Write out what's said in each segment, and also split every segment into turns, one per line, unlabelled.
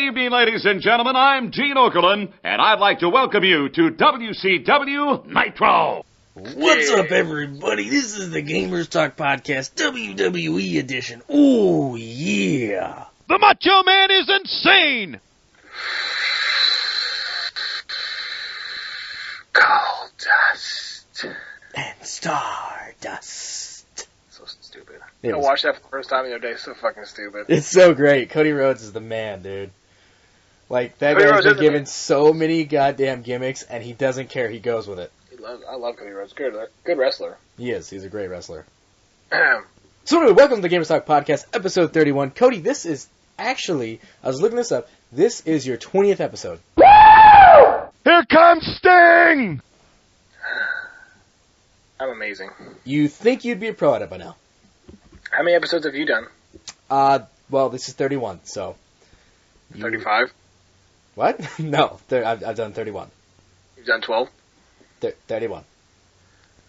evening, ladies and gentlemen. I'm Gene Okerlund, and I'd like to welcome you to WCW Nitro.
What's up, everybody? This is the Gamers Talk Podcast, WWE edition. Oh, yeah.
The Macho Man is insane!
Goldust.
And Stardust.
So stupid.
It
I
was-
watched that for the first time the other day. So fucking stupid.
It's so great. Cody Rhodes is the man, dude. Like, that
Cody
guy's
Rhodes
been
is the
given
man.
so many goddamn gimmicks, and he doesn't care. He goes with it.
I love Cody Rhodes. Good wrestler.
He is. He's a great wrestler.
Ahem.
So anyway, welcome to the Gamers Talk Podcast, episode 31. Cody, this is actually, I was looking this up, this is your 20th episode.
Here comes Sting!
I'm amazing.
You think you'd be a pro at it by now.
How many episodes have you done?
Well, this is 31, so.
35?
What? No, I've done 31.
You've done 12?
31.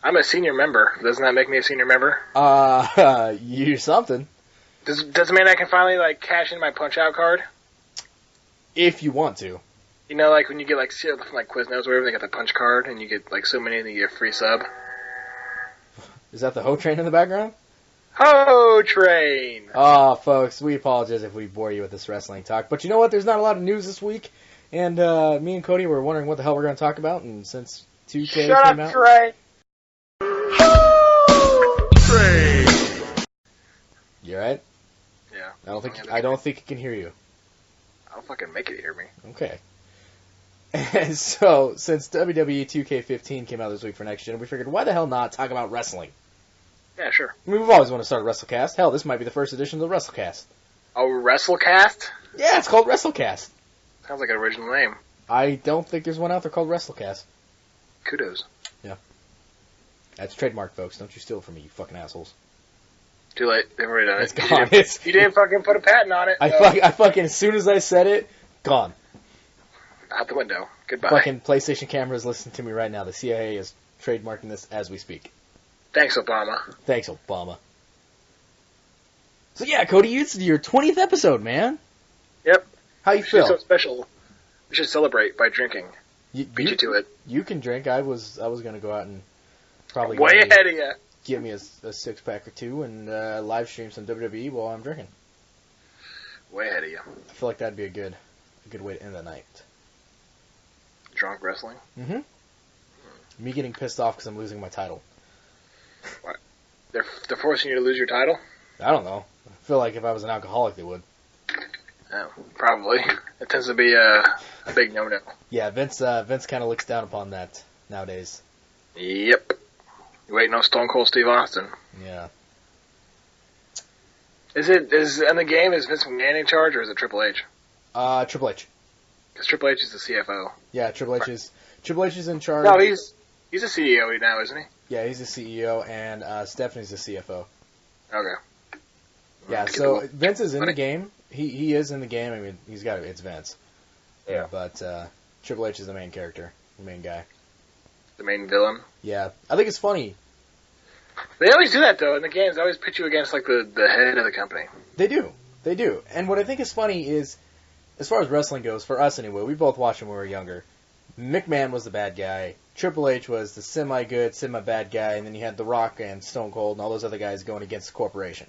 I'm a senior member. Doesn't that make me a senior member?
You're something.
Does it mean I can finally, like, cash in my punch-out card?
If you want to.
You know, like, when you get, like, from, like, Quiznos or whatever, they got the punch card, and you get, like, so many, and you get a free sub.
Is that the Ho Train in the background?
Ho Train!
Oh, folks, we apologize if we bore you with this wrestling talk. But you know what? There's not a lot of news this week. And me and Cody were wondering what the hell we're going to talk about. And since 2K
Shut
came
up,
out...
Trey!
You alright?
Yeah.
I don't think it can hear you.
I'll fucking make it hear me.
Okay. And so, since WWE 2K15 came out this week for next gen, we figured, why the hell not talk about wrestling?
Yeah, sure.
I mean, we've always wanted to start a WrestleCast. Hell, this might be the first edition of the WrestleCast.
A WrestleCast?
Yeah, it's called WrestleCast.
Sounds like an original name.
I don't think there's one out there called WrestleCast.
Kudos.
That's trademark, folks. Don't you steal it from me, you fucking assholes.
Too late. They've already done it.
It's gone.
You didn't fucking put a patent on it.
I fucking, as soon as I said it, gone.
Out the window. Goodbye.
Fucking PlayStation cameras listening to me right now. The CIA is trademarking this as we speak.
Thanks, Obama.
Thanks, Obama. So yeah, Cody, it's your 20th episode, man.
Yep.
How you
It's
feel?
so special. We should celebrate by drinking. Beat you to it.
You can drink. I was going to go out and probably
Way
maybe
ahead of you.
give me a six-pack or two and live stream some WWE while I'm drinking.
Way ahead of you.
I feel like that'd be a good way to end the night.
Drunk wrestling.
Mm-hmm. Me getting pissed off because I'm losing my title.
What? They're forcing you to lose your title?
I don't know. I feel like if I was an alcoholic, they would.
Oh, probably. It tends to be a big no-no.
Yeah, Vince kind of looks down upon that nowadays.
Yep. You waiting on Stone Cold Steve Austin.
Yeah.
Is in the game, is Vince McMahon in charge, or is it Triple H?
Triple H.
Because Triple H is the CFO.
Yeah, Triple H is in charge.
No, he's a CEO now, isn't he?
Yeah, he's the CEO, and Stephanie's the CFO.
Okay.
Yeah, so Vince is in the game. He is in the game. I mean, it's Vince.
Yeah.
But Triple H is the main character, the main guy.
The main villain.
Yeah, I think it's funny.
They always do that, though. In the games, they always pit you against, like, the head of the company.
They do. And what I think is funny is, as far as wrestling goes, for us anyway, we both watched when we were younger. McMahon was the bad guy. Triple H was the semi-good, semi-bad guy, and then you had The Rock and Stone Cold and all those other guys going against the corporation.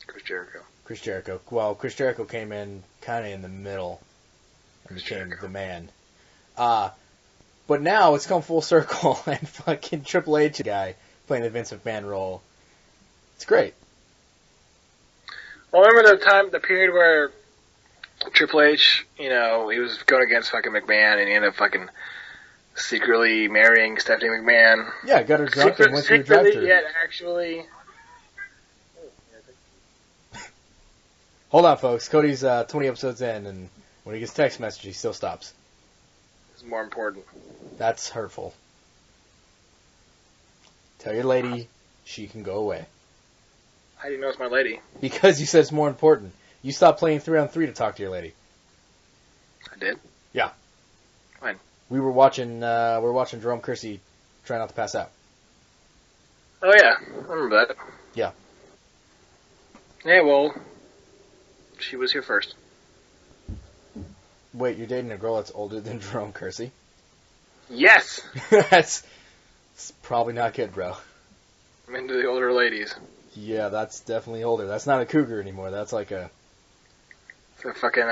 Chris Jericho.
Chris Jericho. Well, Chris Jericho came in kind of in the middle and
Chris
became
Jericho.
the man. But now it's come full circle, and fucking Triple H guy playing the Vince McMahon role. It's great.
Well, remember the period where Triple H, he was going against fucking McMahon, and he ended up fucking secretly marrying Stephanie McMahon.
Yeah, got her drunk and went through the
Secretly,
drive-thru.
yet actually.
Hold on, folks. Cody's 20 episodes in, and when he gets text message, he still stops.
It's more important.
That's hurtful. Tell your lady she can go away.
How do you know it's my lady?
Because you said it's more important. You stopped playing 3-on-3 to talk to your lady.
I did?
Yeah.
When?
We were watching Jerome Kersey try not to pass out.
Oh, yeah. I remember that.
Yeah.
Yeah, well, she was here first.
Wait, you're dating a girl that's older than Jerome Kersey?
Yes!
That's it's probably not good, bro.
I'm into the older ladies.
Yeah, that's definitely older. That's not a cougar anymore. That's like a...
It's a fucking,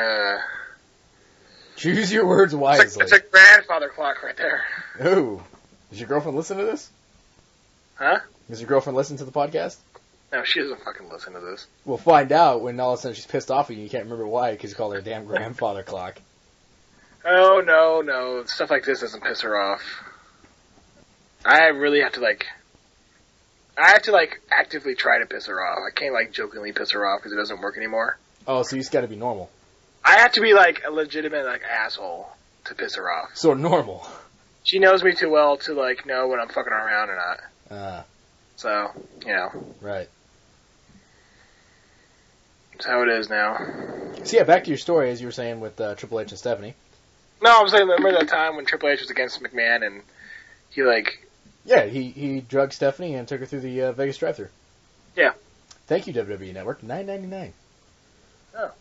Choose your words wisely.
It's a grandfather clock right there.
Ooh. Does your girlfriend listen to this?
Huh?
Does your girlfriend listen to the podcast?
No, she doesn't fucking listen to this.
We'll find out when all of a sudden she's pissed off at you. You can't remember why because you called her a damn grandfather clock.
Oh, no. Stuff like this doesn't piss her off. I really have to, actively try to piss her off. I can't, jokingly piss her off because it doesn't work anymore.
Oh, so you just gotta be normal.
I have to be, a legitimate, asshole to piss her off.
So normal.
She knows me too well to, know when I'm fucking around or not. So,
Right.
That's how it is now.
So yeah, back to your story, as you were saying with Triple H and Stephanie.
No, I'm saying, remember that time when Triple H was against McMahon and he,
Yeah, he drugged Stephanie and took her through the Vegas drive-thru.
Yeah.
Thank you, WWE Network. $9.99.
Oh.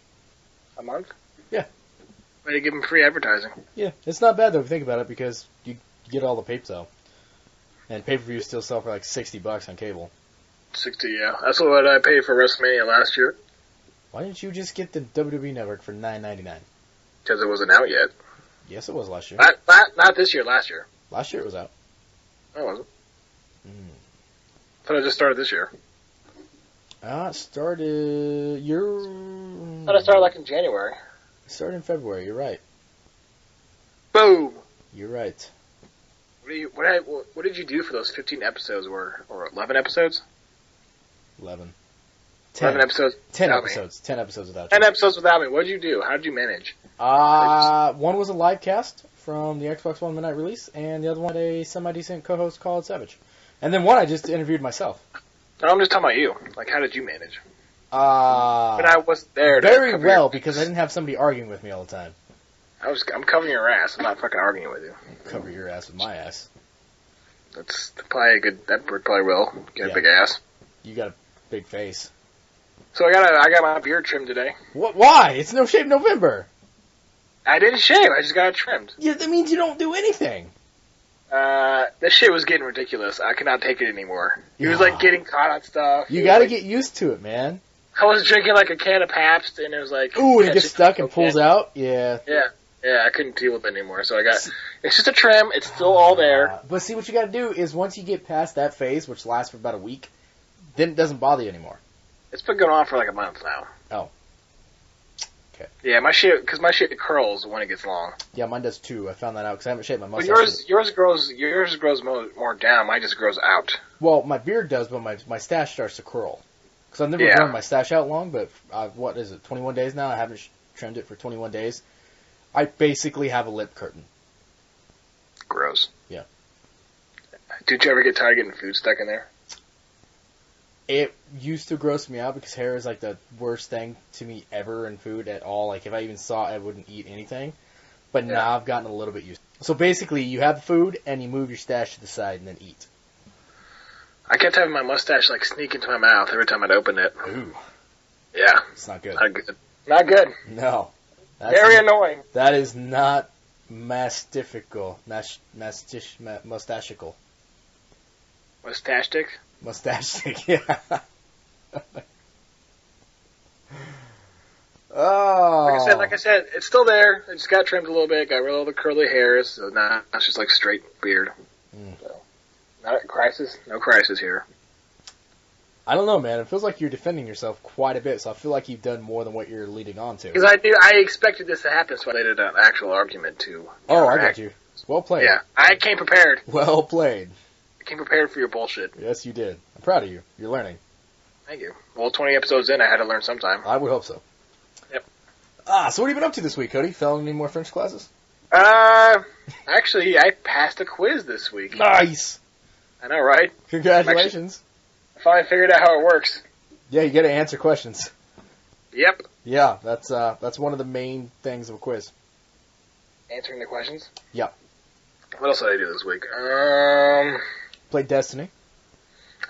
A month?
Yeah.
Way to give him free advertising.
Yeah, it's not bad though if you think about it because you get all the pay-per-view. And pay-per-views still sell for $60 on cable.
60, yeah. That's what I paid for WrestleMania last year.
Why didn't you just get the WWE Network for $9.99?
Because it wasn't out yet.
Yes, it was last year.
Not this year, last year.
Last year it was out.
No, it wasn't. I thought it just started this year.
It started...
I thought it started in January.
It started in February, you're right.
Boom!
You're right.
What did you do for those 15 episodes or 11 episodes?
11.
11 episodes.
10
without
episodes.
Me.
10 episodes without
10
you.
episodes without me. What did you do? How did you manage?
One was a live cast from the Xbox One midnight release, and the other one had a semi-decent co-host called Savage. And then one I just interviewed myself.
No, I'm just talking about you. How did you manage? When
I
I wasn't there.
very well, because I didn't have somebody arguing with me all the time.
I'm covering your ass. I'm not fucking arguing with you.
Cover your ass with my ass.
That's probably a good. That probably will get a big ass.
You got a big face.
So I got my beard trimmed today.
What? Why? It's No Shave November.
I didn't shave. I just got it trimmed.
Yeah, that means you don't do anything.
This shit was getting ridiculous. I cannot take it anymore. He was getting caught on stuff.
You got to get used to it, man.
I was drinking a can of Pabst, and it was
ooh, and it gets stuck and pulls out. Yeah.
Yeah, I couldn't deal with it anymore. So I got. It's just a trim. It's still all there.
But see, what you got to do is once you get past that phase, which lasts for about a week, then it doesn't bother you anymore.
It's been going on for a month now.
Oh. Okay.
Yeah, my shit curls when it gets long.
Yeah, mine does too. I found that out because I haven't shaved my
But
mustache.
yours grows more down. Mine just grows out.
Well, my beard does, but my stash starts to curl. Because I've never grown my stash out long, but what is it, 21 days now? I haven't trimmed it for 21 days. I basically have a lip curtain.
Gross.
Yeah.
Did you ever get tired of getting food stuck in there?
It used to gross me out because hair is the worst thing to me ever in food at all. If I even saw it, I wouldn't eat anything. But now I've gotten a little bit used to it. So basically, you have the food and you move your stash to the side and then eat.
I kept having my mustache sneak into my mouth every time I'd open it.
Ooh.
Yeah.
It's not good.
Not good. Not good.
No.
Very annoying.
That is not mastifical. Mustachical.
Mustache-stick?
Mustache stick, yeah. Oh.
Like I said, it's still there. It just got trimmed a little bit. Got rid of all the curly hairs. So now it's just straight beard. So, not a crisis. No crisis here.
I don't know, man. It feels like you're defending yourself quite a bit, so I feel like you've done more than what you're leading on to.
Because I expected this to happen, so I did an actual argument to.
I got you. Well played.
Yeah, I came prepared.
Well played.
I came prepared for your bullshit.
Yes, you did. I'm proud of you. You're learning.
Thank you. Well, 20 episodes in, I had to learn sometime.
I would hope so.
Yep.
So what have you been up to this week, Cody? Fell in any more French classes?
Actually, I passed a quiz this week.
Nice!
I know, right?
Congratulations.
I finally figured out how it works.
Yeah, you gotta answer questions.
Yep.
Yeah, that's one of the main things of a quiz.
Answering the questions?
Yep.
What else did I do this week?
Played Destiny.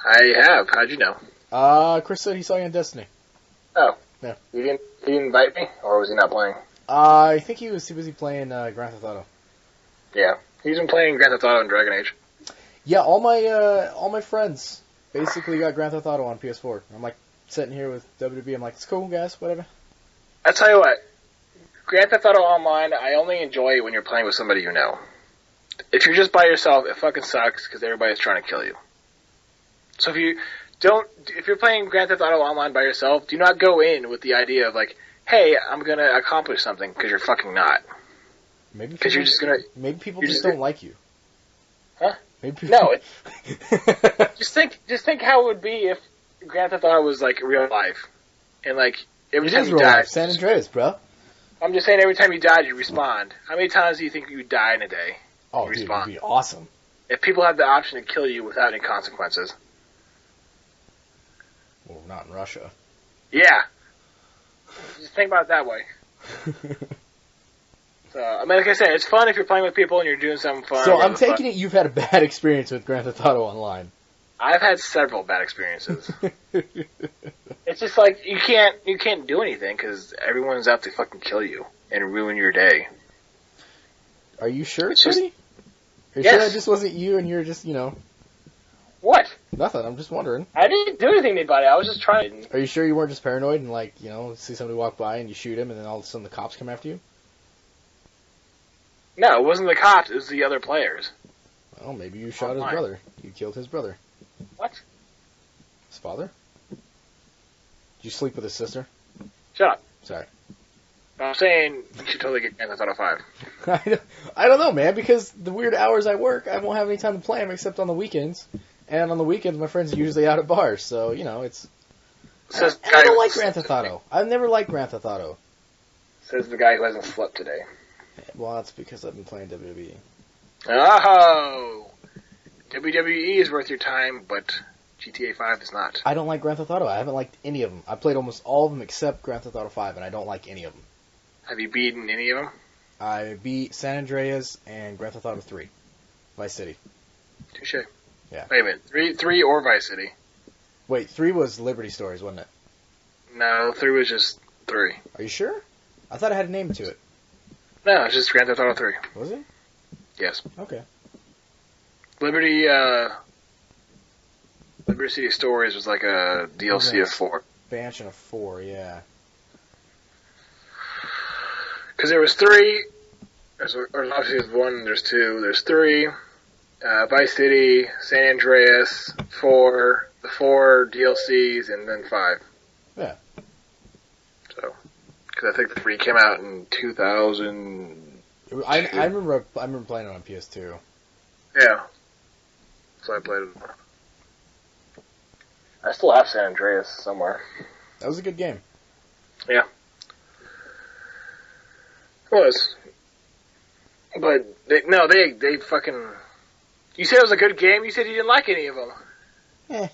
I have. How'd you know?
Chris said he saw you on Destiny.
Oh.
Yeah.
He didn't invite me, or was he not playing?
I think he was too busy playing Grand Theft Auto.
Yeah, he's been playing Grand Theft Auto and Dragon Age.
Yeah, all my friends basically got Grand Theft Auto on PS4. I'm like sitting here with WB. I'm like, it's cool, guys, whatever.
I tell you what, Grand Theft Auto Online, I only enjoy it when you're playing with somebody you know. If you're just by yourself, it fucking sucks because everybody's trying to kill you. So if you're playing Grand Theft Auto Online by yourself, do not go in with the idea of like, hey, I'm gonna accomplish something, because you're fucking not.
Maybe
because you're just gonna.
Maybe people just don't like you.
Huh?
Maybe people...
No. Just think how it would be if Grand Theft Auto was like real life, and like every time you died,
San Andreas, bro.
I'm just saying, every time you died, you respawn. How many times do you think you would die in a day?
Oh, dude, it'd be awesome.
If people had the option to kill you without any consequences.
Well, not in Russia.
Yeah. Just think about it that way. So, I mean, like I said, it's fun if you're playing with people and you're doing something fun.
So I'm taking it you've had a bad experience with Grand Theft Auto Online.
I've had several bad experiences. It's just like you can't do anything because everyone's out to fucking kill you and ruin your day.
Are you sure,
It's just-
Cody? Are you
Yes.
sure that just wasn't you and you're just,
What?
nothing? I'm just wondering.
I didn't do anything to anybody. I was just trying.
Are you sure you weren't just paranoid and see somebody walk by and you shoot him and then all of a sudden the cops come after you?
No, it wasn't the cops. It was the other players.
Well, maybe you shot his
Online.
brother. You killed his brother.
What?
His father? Did you sleep with his sister?
Shut up.
Sorry.
I'm saying you should totally get Grand Theft Auto 5.
I don't know, man, because the weird hours I work, I won't have any time to play them except on the weekends. And on the weekends, my friends are usually out at bars, so, it's...
Says the
I
guy
don't
who
like
hasn't
Grand Theft
slept
Auto. I've never liked Grand Theft Auto.
today. Says the guy who hasn't slept today.
Well, that's because I've been playing WWE.
Oh! WWE is worth your time, but GTA 5 is not.
I don't like Grand Theft Auto. I haven't liked any of them. I played almost all of them except Grand Theft Auto 5, and I don't like any of them.
Have you beaten any of them?
I beat San Andreas and Grand Theft Auto 3. Vice City.
Touche.
Yeah.
Wait a minute. 3 or Vice City?
Wait, 3 was Liberty Stories, wasn't it?
No, 3 was just 3.
Are you sure? I thought it had a name to it.
No, it's just Grand Theft Auto 3.
Was it?
Yes.
Okay.
Liberty City Stories was like a DLC of 4.
Expansion of 4, yeah.
Because there was 3, or obviously there's 1, there's 2, there's 3, Vice City, San Andreas, 4, the 4 DLCs, and then 5.
Yeah.
So, because I think the 3 came out in 2000.
I remember playing it on PS2.
Yeah. So I played it. I still have San Andreas somewhere.
That was a good game.
Yeah. It was. But, they fucking... You said it was a good game, you said you didn't like any of them.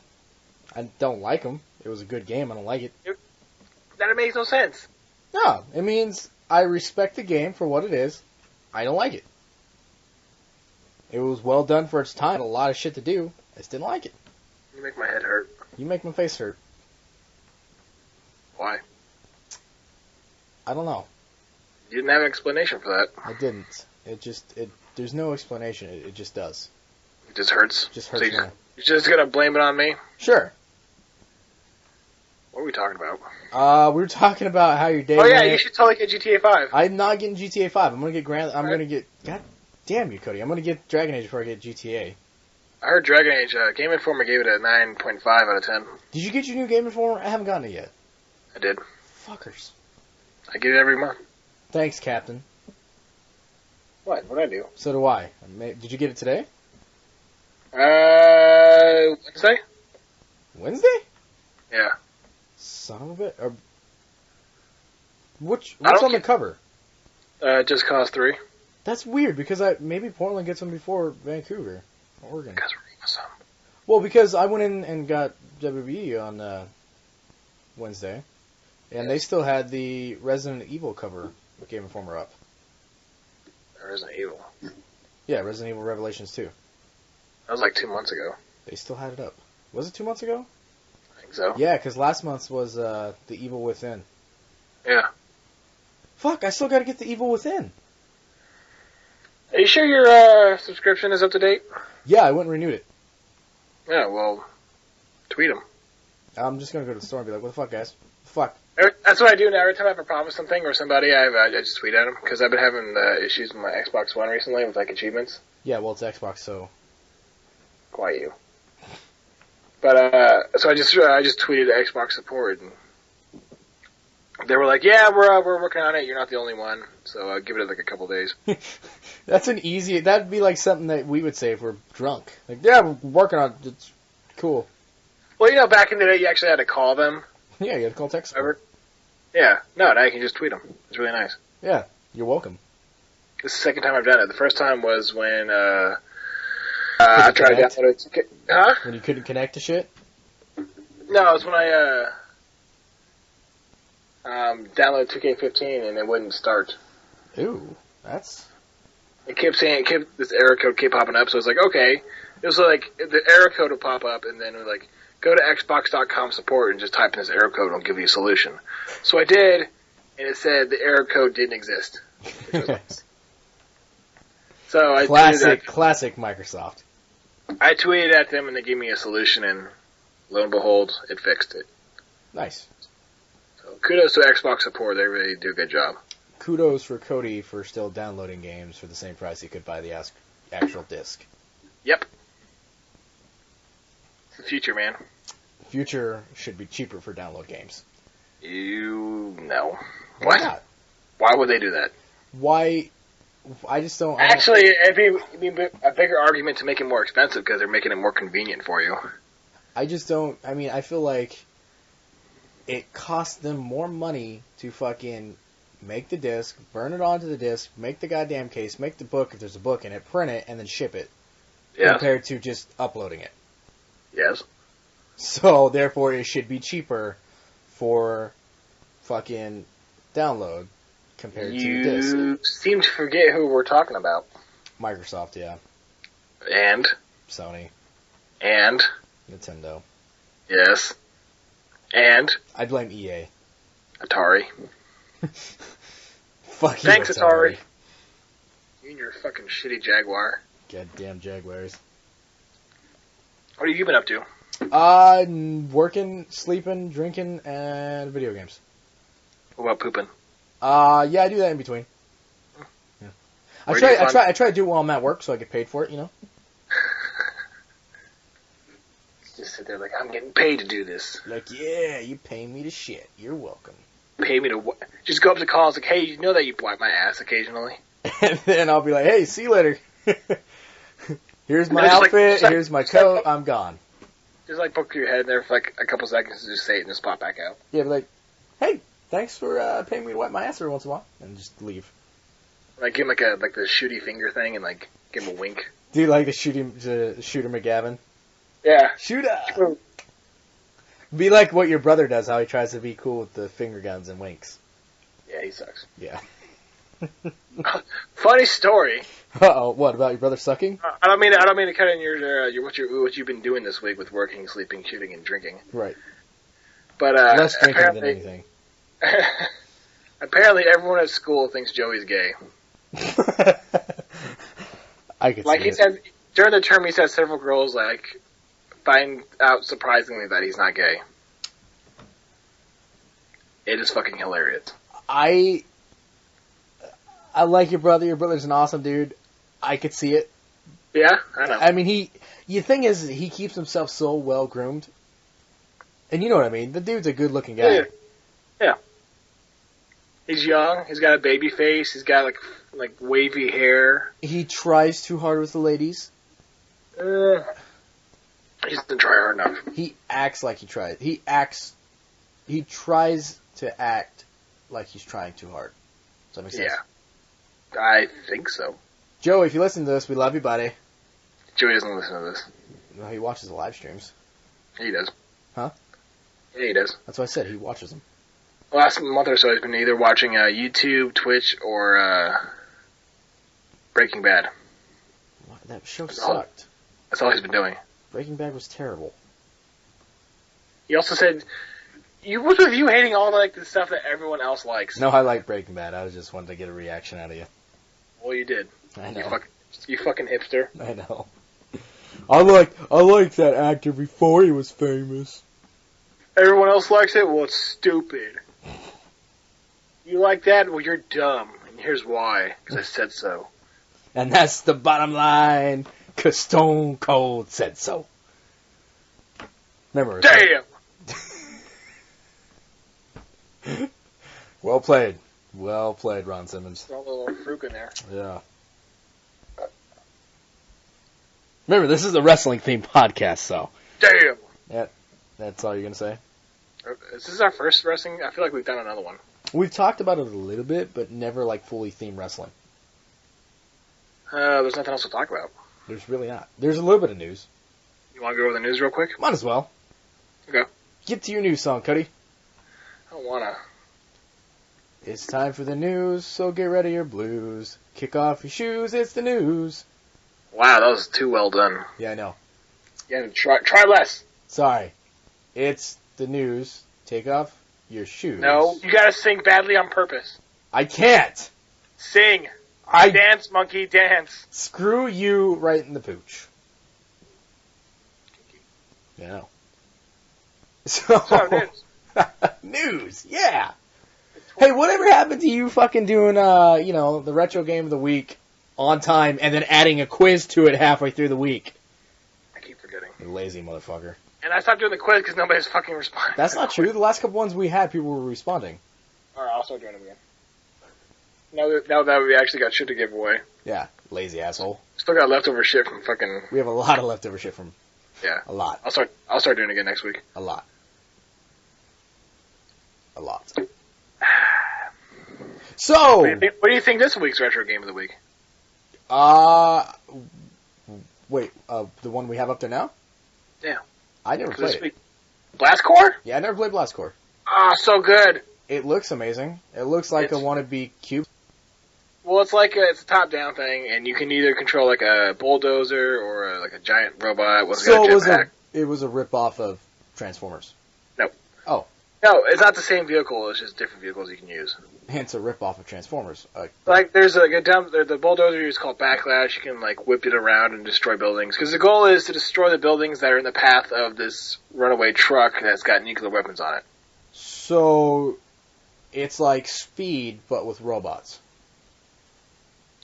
I don't like them. It was a good game. I don't like it.
That makes no sense.
No, it means I respect the game for what it is. I don't like it. It was well done for its time. A lot of shit to do. I just didn't like it.
You make my head hurt.
You make my face hurt.
Why?
I don't know.
You didn't have an explanation for that.
I didn't. There's no explanation. It just does.
It just hurts.
It just
So
hurts me.
you're just gonna blame it on me?
Sure.
What are we talking about?
We were talking about how your day
Oh yeah,
went.
you should totally get GTA 5.
I'm not getting GTA 5. I'm gonna get
Alright.
gonna get. God damn you, Cody. I'm gonna get Dragon Age before I get GTA.
I heard Dragon Age, Game Informer gave it a 9.5 out of 10.
Did you get your new Game Informer? I haven't gotten it yet.
I did.
Fuckers.
I get it every month.
Thanks, Captain.
What? What'd I do?
So do I. Did you get it today?
Wednesday?
Wednesday?
Yeah.
Son of a bit. What's
I don't
on the
get-
cover?
Just Cause 3.
That's weird because maybe Portland gets them before Vancouver, Oregon.
Because we're awesome.
Well, because I went in and got WWE on Wednesday, and they still had the Resident Evil cover Game Informer up.
There isn't evil.
Yeah, Resident Evil Revelations 2.
That was like 2 months ago.
They still had it up. Was it 2 months ago?
I think so.
Yeah, because last month's was The Evil Within.
Yeah.
Fuck, I still gotta get the Evil Within.
Are you sure your subscription is up to date?
Yeah, I went and renewed it.
Yeah, well, tweet them.
I'm just gonna go to the store and be like, what the fuck, guys? Fuck.
That's what I do now. Every time I have a problem with something or somebody, I just tweet at them. Because I've been having issues with my Xbox One recently with, like, achievements.
Yeah, well, it's Xbox, so...
Quiet you. But, so I just tweeted Xbox support, and they were like, yeah, we're working on it. You're not the only one. So give it, like, a couple days.
That's an easy... That'd be like something that we would say if we're drunk. Like, yeah, we're working on it. It's cool.
Well, you know, back in the day, you actually had to call them.
Yeah, you had to call tech support.
Yeah. No, now you can just tweet them. It's really nice.
Yeah, you're welcome.
This is the second time I've done it. The first time was when I tried to download it. Huh?
When you couldn't connect to shit?
No, it was when I downloaded 2K15 and it wouldn't start.
Ooh, that's...
It kept saying, this error code kept popping up, so I was like, okay. It was like, the error code would pop up, and then it was like, go to xbox.com support and just type in this error code and it'll give you a solution. So I did, and it said the error code didn't exist. Which was nice. So I
Classic Microsoft.
I tweeted at them and they gave me a solution, and lo and behold, it fixed it.
Nice.
So kudos to Xbox support, they really do a good job.
Kudos for Cody for still downloading games for the same price he could buy the actual disc.
Yep. It's the future, man.
Future should be cheaper for download games.
You know.
Why not?
Why would they do that?
Why? I just don't...
Actually, it'd be a bigger argument to make it more expensive because they're making it more convenient for you.
I just don't... I mean, I feel like it costs them more money to fucking make the disc, burn it onto the disc, make the goddamn case, make the book if there's a book in it, print it, and then ship it.
Yes.
Compared to just uploading it.
Yes.
So, therefore, it should be cheaper for fucking download compared to the disc.
You seem to forget who we're talking about.
Microsoft, yeah.
And?
Sony.
And?
Nintendo.
Yes. And?
I blame EA.
Atari.
Fuck you,
Thanks, Atari. You and your fucking shitty Jaguar.
Goddamn Jaguars.
What have you been up to?
Working, sleeping, drinking, and video games.
What about pooping?
Yeah, I do that in between. Yeah. I try to do it while I'm at work so I get paid for it, you know?
Just sit there like, I'm getting paid to do this.
Like, yeah, you pay me to shit. You're welcome.
Pay me to just go up to calls like, hey, you know that you wipe my ass occasionally?
And then I'll be like, hey, see you later. Here's my outfit, here's my coat, I'm gone.
Just like poke your head there for like a couple seconds and just say it and just pop back out.
Yeah, be like, hey, thanks for paying me to wipe my ass every once in a while, and just leave.
Like give him like the shooty finger thing and like give him a wink.
Do you like the Shooter McGavin?
Yeah.
Shooter! Be like what your brother does, how he tries to be cool with the finger guns and winks.
Yeah, he sucks.
Yeah.
Funny story.
Uh-oh, what, about your brother sucking?
I don't mean to cut in your what you've been doing this week with working, sleeping, shooting, and drinking.
Right.
But
less drinking than anything.
Apparently, everyone at school thinks Joey's gay.
I could
like
see
he
it.
said during the term, he said several girls like find out surprisingly that he's not gay. It is fucking hilarious.
I like your brother. Your brother's an awesome dude. I could see it.
Yeah, I know.
I mean, the thing is, he keeps himself so well groomed. And you know what I mean. The dude's a good looking guy.
Yeah. He's young. He's got a baby face. He's got like wavy hair.
He tries too hard with the ladies.
He doesn't try hard enough.
He acts like he tries. He tries to act like he's trying too hard. Does that make sense?
Yeah. I think so.
Joey, if you listen to this, we love you, buddy.
Joey doesn't listen to this.
No, he watches the live streams.
He does.
Huh?
Yeah, he does.
That's what I said. He watches them.
The last month or so, he's been either watching YouTube, Twitch, or Breaking Bad.
That show sucked.
That's all he's been doing.
Breaking Bad was terrible.
He also said What's with you hating all like the stuff that everyone else likes?
No, I like Breaking Bad. I just wanted to get a reaction out of you.
Well, you did.
I know.
You fucking hipster.
I know. I like that actor before he was famous.
Everyone else likes it? Well, it's stupid. You like that? Well, you're dumb. And here's why. Because I said so.
And that's the bottom line, 'cause Stone Cold said so. Remember.
Damn!
Well played. Well played, Ron Simmons.
Throw a little fruit in there.
Yeah. Remember, this is a wrestling-themed podcast, so.
Damn!
Yeah, that's all you're going to say?
Is this our first wrestling? I feel like we've done another one.
We've talked about it a little bit, but never, like, fully themed wrestling.
There's nothing else to talk about.
There's really not. There's a little bit of news.
You want to go over the news real quick?
Might as well.
Okay.
Get to your news song, Cuddy.
I don't want to.
It's time for the news, so get ready your blues. Kick off your shoes, it's the news.
Wow, that was too well done.
Yeah, I know.
Yeah, try less.
Sorry. It's the news. Take off your shoes.
No, you gotta sing badly on purpose.
I can't.
Sing.
I
Dance, monkey, dance.
Screw you right in the pooch. Yeah, I know.
So, news.
News, yeah. Hey, whatever happened to you fucking doing, the retro game of the week on time and then adding a quiz to it halfway through the week?
I keep forgetting.
You lazy motherfucker.
And I stopped doing the quiz because nobody's fucking responding.
That's not true. The last couple ones we had, people were responding.
Alright, I'll start doing them again. Now that we actually got shit to give away.
Yeah, lazy asshole.
Still got leftover shit from fucking...
We have a lot of leftover shit from...
Yeah.
A lot.
I'll start doing it again next week.
A lot. A lot. So...
What do you think this week's retro game of the week?
Wait, the one we have up there now?
Yeah.
I never played it.
Blast Core?
Yeah, I never played Blast Core.
Ah, so good.
It looks amazing. It looks like a wannabe cube.
Well, it's a top-down thing, and you can either control like a bulldozer or like a giant robot.
So it was a rip-off of Transformers.
No.
Oh.
No, it's not the same vehicle. It's just different vehicles you can use.
Hence a rip-off of Transformers.
Like there's the bulldozer is called Backlash. You can like whip it around and destroy buildings because the goal is to destroy the buildings that are in the path of this runaway truck that's got nuclear weapons on it.
So it's like Speed, but with robots.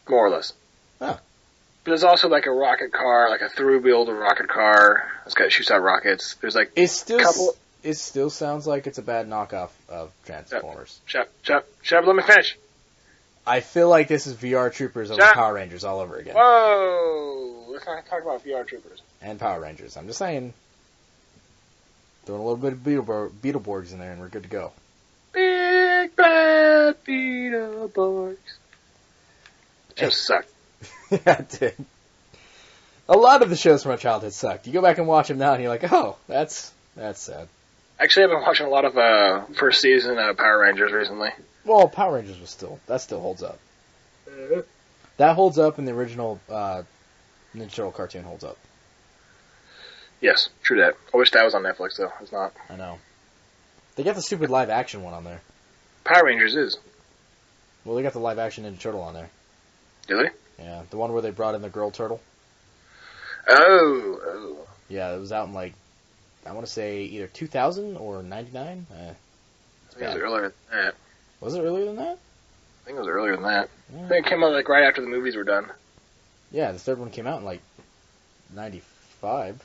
More or less.
Oh.
But there's also like a rocket car, like a through-wheeled rocket car. Shoots out rockets. There's like
it still sounds like it's a bad knockoff of Transformers.
Shut up, let me finish.
I feel like this is VR Troopers over Power Rangers all over again.
Whoa! Let's not talk about VR Troopers.
And Power Rangers. I'm just saying. Throwing a little bit of Beetleborgs in there and we're good to go.
Big bad Beetleborgs. Just sucked.
Yeah, it did. A lot of the shows from our childhood sucked. You go back and watch them now and you're like, oh, that's sad.
Actually, I've been watching a lot of first season Power Rangers recently.
Well, Power Rangers that still holds up. That holds up, and the original Ninja Turtle cartoon holds up.
Yes, true that. I wish that was on Netflix, though. It's not.
I know. They got the stupid live-action one on there.
Power Rangers is.
Well, they got the live-action Ninja Turtle on there.
Do they?
Yeah, the one where they brought in the girl turtle.
Oh.
Yeah, it was out in, I want to say either 2000 or 99.
I think it was earlier than that.
Was it earlier than that?
I think it was earlier than that.
Yeah.
I think it came out right after the movies were done.
Yeah, the third one came out in 95.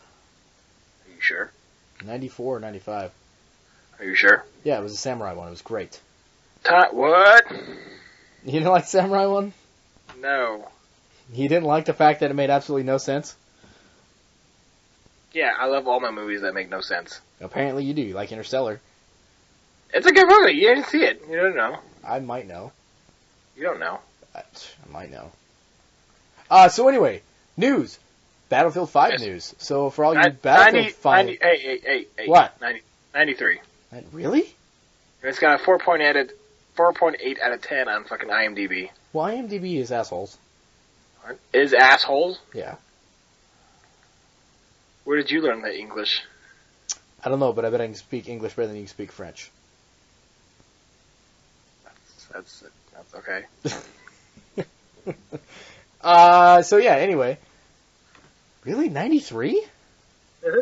Are you sure?
94 or 95.
Are you sure?
Yeah, it was a samurai one. It was great.
What?
You didn't like the samurai one?
No.
You didn't like the fact that it made absolutely no sense?
Yeah, I love all my movies that make no sense.
Apparently you do. You like Interstellar.
It's a good movie. You didn't see it. You don't know.
I might know.
You don't know.
I might know. So anyway, news. Battlefield 5 news. So for all you Battlefield 5...
Hey.
What?
93.
Really?
It's got a 4.8 out of 10 on fucking IMDb.
Well, IMDb is assholes.
Is assholes?
Yeah.
Where did you learn that English?
I don't know, but I bet I can speak English better than you can speak French.
That's okay.
So yeah, anyway. Really? 93?
Mm-hmm.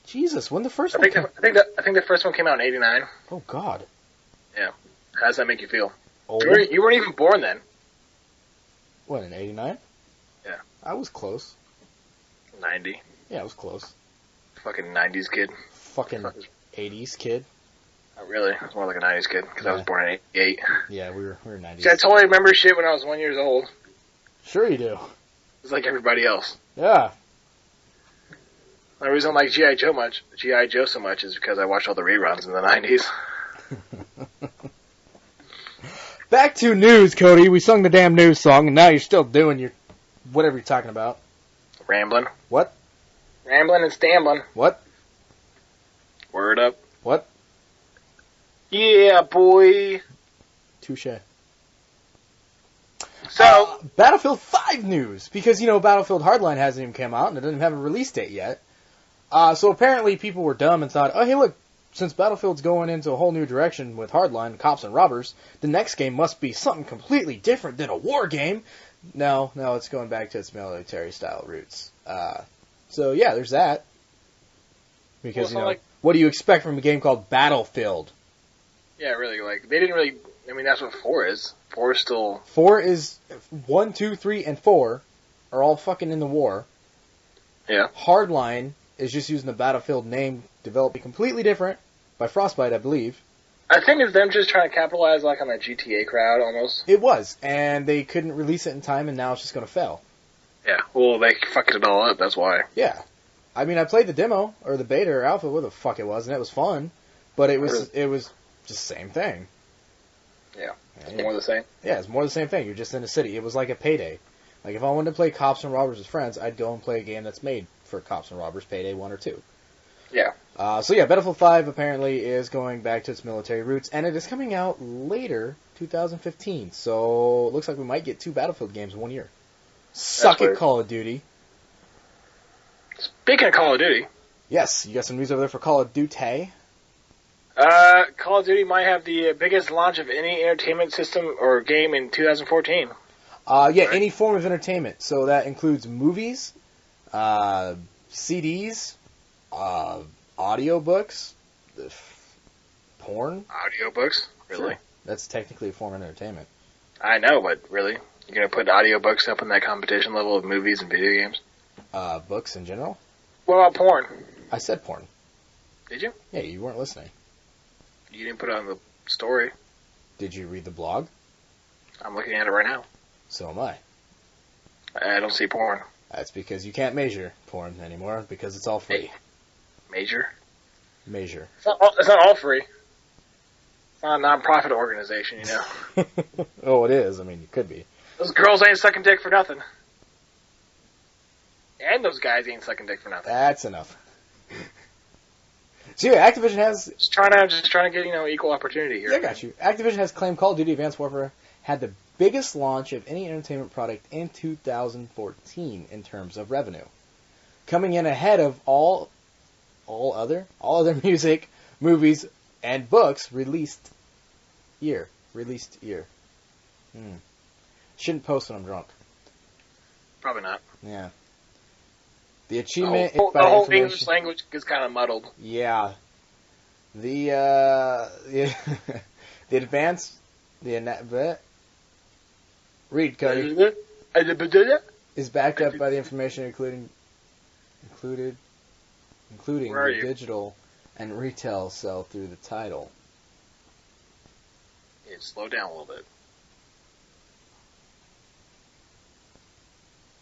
Jesus, when the first
I
one
think
came...
I think the first one came out in '89.
Oh, God.
Yeah. How does that make you feel?
Old?
You weren't even born then.
What, in 89?
Yeah.
I was close.
90.
Yeah, I was close.
Fucking 90s kid.
Fucking 80s kid.
Oh, really? I was more like a 90s kid because I was born in '88.
Yeah, we were 90s.
See, I totally remember shit when I was 1 year old.
Sure you do.
It's like everybody else.
Yeah.
The reason I like G.I. Joe so much is because I watched all the reruns in the 90s.
Back to news, Cody. We sung the damn news song, and now you're still doing your... whatever you're talking about.
Rambling.
What?
Rambling and stambling.
What?
Word up.
What?
Yeah, boy.
Touche.
So,
Battlefield 5 news, because, Battlefield Hardline hasn't even come out, and it doesn't have a release date yet. So apparently people were dumb and thought, oh, hey, look, since Battlefield's going into a whole new direction with Hardline, cops and robbers, the next game must be something completely different than a war game. No, it's going back to its military-style roots. So, yeah, there's that. Because, what do you expect from a game called Battlefield?
yeah, really, they didn't really, that's what 4 is. 4 is still...
4 is... 1, 2, 3, and 4 are all fucking in the war.
Yeah.
Hardline is just using the Battlefield name, developed completely different by Frostbite, I believe.
I think it's them just trying to capitalize, on the GTA crowd, almost.
It was, and they couldn't release it in time, and now it's just going to fail.
Yeah, well, they fucked it all up, that's why.
Yeah. I played the demo, or the beta, or alpha, what the fuck it was, and it was fun, but it was just the same thing.
Yeah. It's more the same?
Yeah, it's more the same thing. You're just in a city. It was like a Payday. Like, if I wanted to play Cops and Robbers with friends, I'd go and play a game that's made for Cops and Robbers, Payday 1 or 2.
Yeah.
So yeah, Battlefield 5 apparently is going back to its military roots, and it is coming out later, 2015. So it looks like we might get 2 Battlefield games in 1 year. Suck it,
weird.
Call of Duty.
Speaking of Call of Duty...
Yes, you got some news over there for Call of Duty?
Call of Duty might have the biggest launch of any entertainment system or game in 2014.
Yeah, any form of entertainment. So that includes movies, CDs, audiobooks, porn.
Audiobooks? Really?
Sure. That's technically a form of entertainment.
I know, but really? You're going to put audiobooks up in that competition level of movies and video games?
Books in general?
What about porn?
I said porn.
Did you?
Yeah, you weren't listening.
You didn't put it on the story.
Did you read the blog?
I'm looking at it right now.
So am I.
I don't see porn.
That's because you can't measure porn anymore, because it's all free.
Major?
Measure.
It's not all free. It's not a non-profit organization,
Oh, it is. It could be.
Those girls ain't sucking dick for nothing. And those guys ain't sucking dick for nothing.
That's enough. So yeah, Activision has...
Just trying to get, equal opportunity here.
Yeah, I got you. Activision has claimed Call of Duty Advanced Warfare had the biggest launch of any entertainment product in 2014 in terms of revenue. Coming in ahead of all other music, movies, and books released year. Shouldn't post when I'm drunk.
Probably not.
Yeah. The achievement...
The whole English language is kind of muddled.
Yeah. The advanced... Read, Cody. Is backed up by the information including the digital and retail sell through the title.
Yeah, slow down a little bit.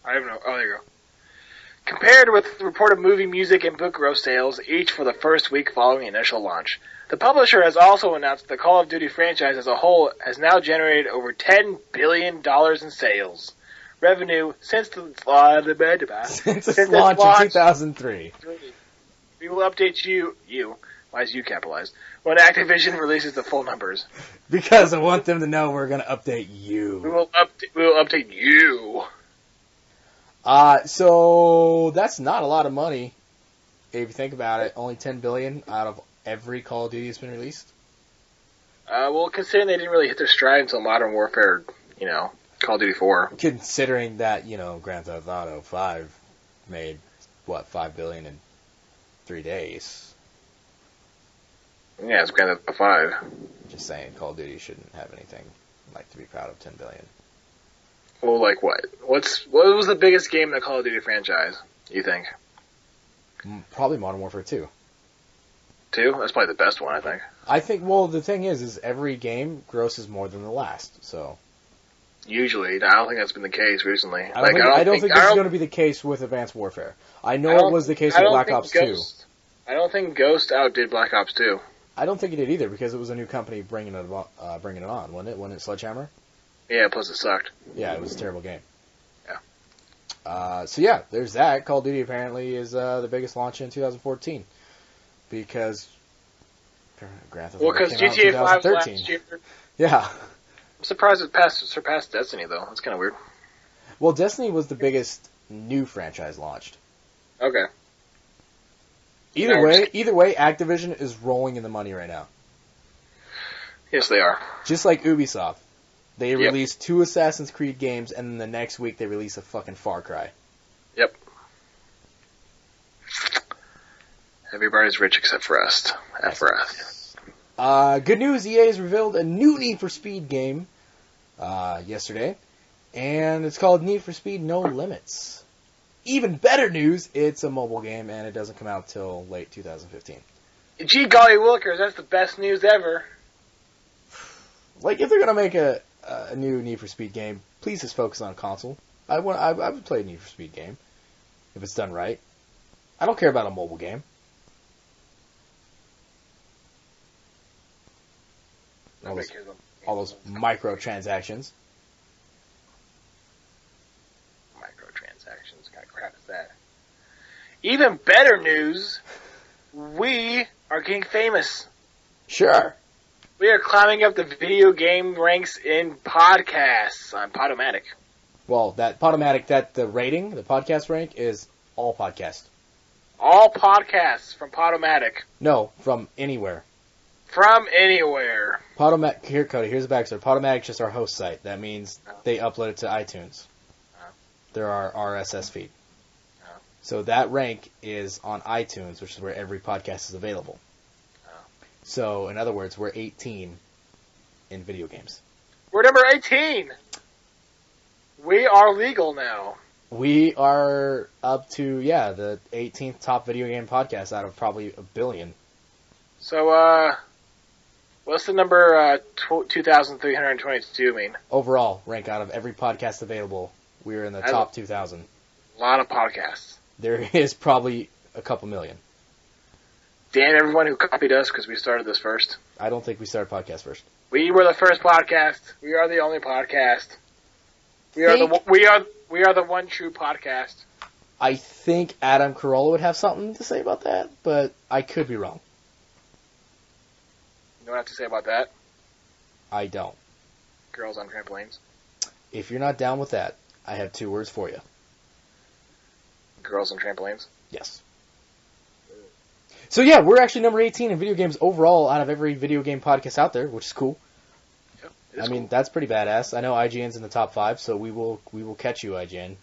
I don't know. Oh, there you go. Compared with reported movie, music, and book gross sales, each for the first week following the initial launch. The publisher has also announced the Call of Duty franchise as a whole has now generated over $10 billion in sales. Revenue since its launch in
2003.
We will update you, why is you capitalized, when Activision releases the full numbers.
Because I want them to know we're going to update you.
We will update you.
So that's not a lot of money if you think about it, only $10 billion out of every Call of Duty that's been released.
Well, considering they didn't really hit their stride until Modern Warfare, Call of Duty 4.
Considering that, Grand Theft Auto 5 made, $5 billion in 3 days.
Yeah, it's Grand Theft 5.
Just saying, Call of Duty shouldn't have anything to be proud of. $10 billion.
Well, like what? What was the biggest game in the Call of Duty franchise, you think?
Probably Modern Warfare 2.
2? That's probably the best one, I think.
I think, well, the thing is every game grosses more than the last, so.
Usually. I don't think that's been the case recently.
I don't think this is going to be the case with Advanced Warfare. I know it was the case with Black Ops 2.
I don't think Ghost outdid Black Ops 2.
I don't think it did either, because it was a new company bringing it on, wasn't it? Wasn't it Sledgehammer?
Yeah, plus it sucked.
Yeah, it was a terrible game.
Yeah.
So yeah, there's that. Call of Duty apparently is the biggest launch in 2014. Because Grand Theft Auto came out in
GTA 5
2013.
last year.
Yeah.
I'm surprised it surpassed Destiny, though. That's kind of weird.
Well, Destiny was the biggest new franchise launched.
Okay.
Either way, Activision is rolling in the money right now.
Yes, they are.
Just like Ubisoft. They released 2 Assassin's Creed games, and then the next week they release a fucking Far Cry.
Yep. Everybody's rich except for us.
Good news, EA has revealed a new Need for Speed game yesterday, and it's called Need for Speed No Limits. Even better news, it's a mobile game, and it doesn't come out till late 2015.
Gee golly willikers, that's the best news ever.
Like, if they're going to make a new Need for Speed game, please just focus on console. I would play a Need for Speed game, if it's done right. I don't care about a mobile game. All those microtransactions.
Microtransactions, what kind of crap is that? Even better news, we are getting famous.
Sure.
We are climbing up the video game ranks in podcasts on Podomatic.
Well, the podcast rank is all podcasts.
All podcasts from Podomatic.
No, from anywhere.
From anywhere.
Podomatic, here, Cody, here's the backstory. Podomatic's just our host site. That means they upload it to iTunes. They're our RSS feed. So that rank is on iTunes, which is where every podcast is available. So, in other words, we're 18 in video games.
We're number 18! We are legal now.
We are up to, the 18th top video game podcast out of probably a billion.
So, what's the number 2,322 mean?
Overall, rank out of every podcast available, we're in the top 2,000.
A lot of podcasts.
There is probably a couple million.
Damn everyone who copied us because we started this first.
I don't think we started podcast first.
We were the first podcast. We are the only podcast. We are the one true podcast.
I think Adam Carolla would have something to say about that, but I could be wrong.
You know what I have to say about that?
I don't.
Girls on trampolines.
If you're not down with that, I have 2 words for you.
Girls on trampolines?
Yes. So yeah, we're actually number 18 in video games overall out of every video game podcast out there, which is cool.
Yep,
I mean, that's pretty badass. I know IGN's in the top 5, so we will catch you, IGN.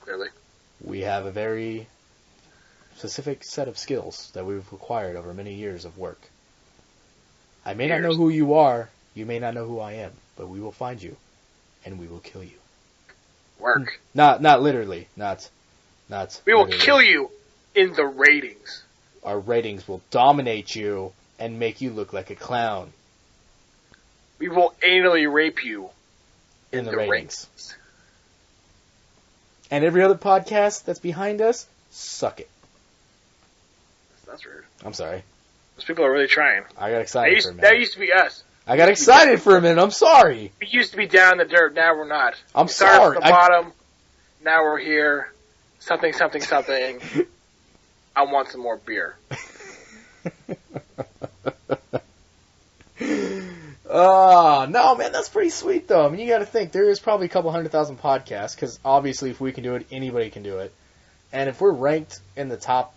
Clearly.
We have a very specific set of skills that we've acquired over many years of work. I may not know who you are, you may not know who I am, but we will find you, and we will kill you.
Work.
Not literally, not.
We will
literally.
kill you in the ratings.
Our ratings will dominate you and make you look like a clown.
We will anally rape you
in the ratings. And every other podcast that's behind us, suck it.
That's rude.
I'm sorry.
Those people are really trying.
I got excited for a minute.
That used to be us.
I got excited for a minute. I'm sorry.
We used to be down in the dirt. Now we're not.
I'm
we started
sorry.
From the bottom. Now we're here. Something. I want some more beer.
No, man, that's pretty sweet, though. I mean, you got to think, there is probably a couple 100,000 podcasts, because obviously if we can do it, anybody can do it. And if we're ranked in the top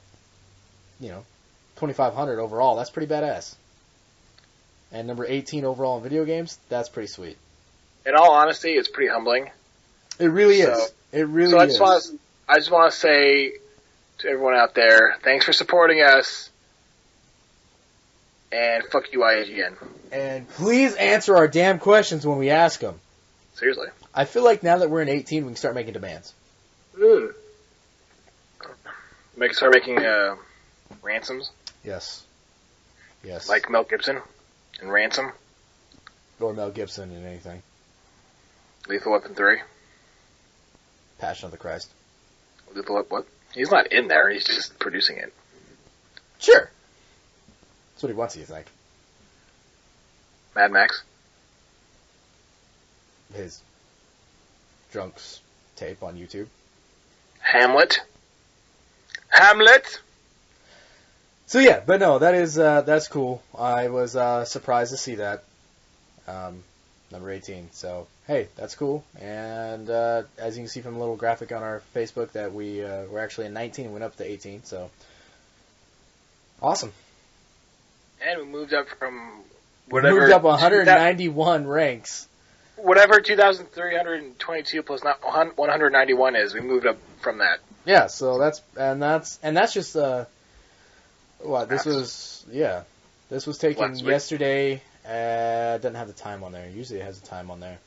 2,500 overall. That's pretty badass. And number 18 overall in video games. That's pretty sweet.
In all honesty, it's pretty humbling.
It really is. It really
so I
is.
just want to say to everyone out there, thanks for supporting us. And fuck you, IGN.
And please answer our damn questions when we ask them.
Seriously.
I feel like now that we're in 18, we can start making demands.
Start making ransoms.
Yes. Yes.
Like Mel Gibson in Ransom.
Or Mel Gibson in anything.
Lethal Weapon 3.
Passion of the Christ.
Lethal Weapon what? He's not in there. He's just producing it.
Sure. That's what he wants you to think.
Mad Max.
His drunks tape on YouTube.
Hamlet.
So yeah, but no, that's cool. I was surprised to see that. Number 18. So hey, that's cool. And as you can see from the little graphic on our Facebook, that we were actually at 19 and went up to 18. So awesome.
And we moved up from
whatever. Moved up 191 ranks.
Whatever 2,322 plus 191 is, we moved up from that.
Yeah, so that's just this was taken yesterday. Doesn't have the time on there. Usually it has the time on there.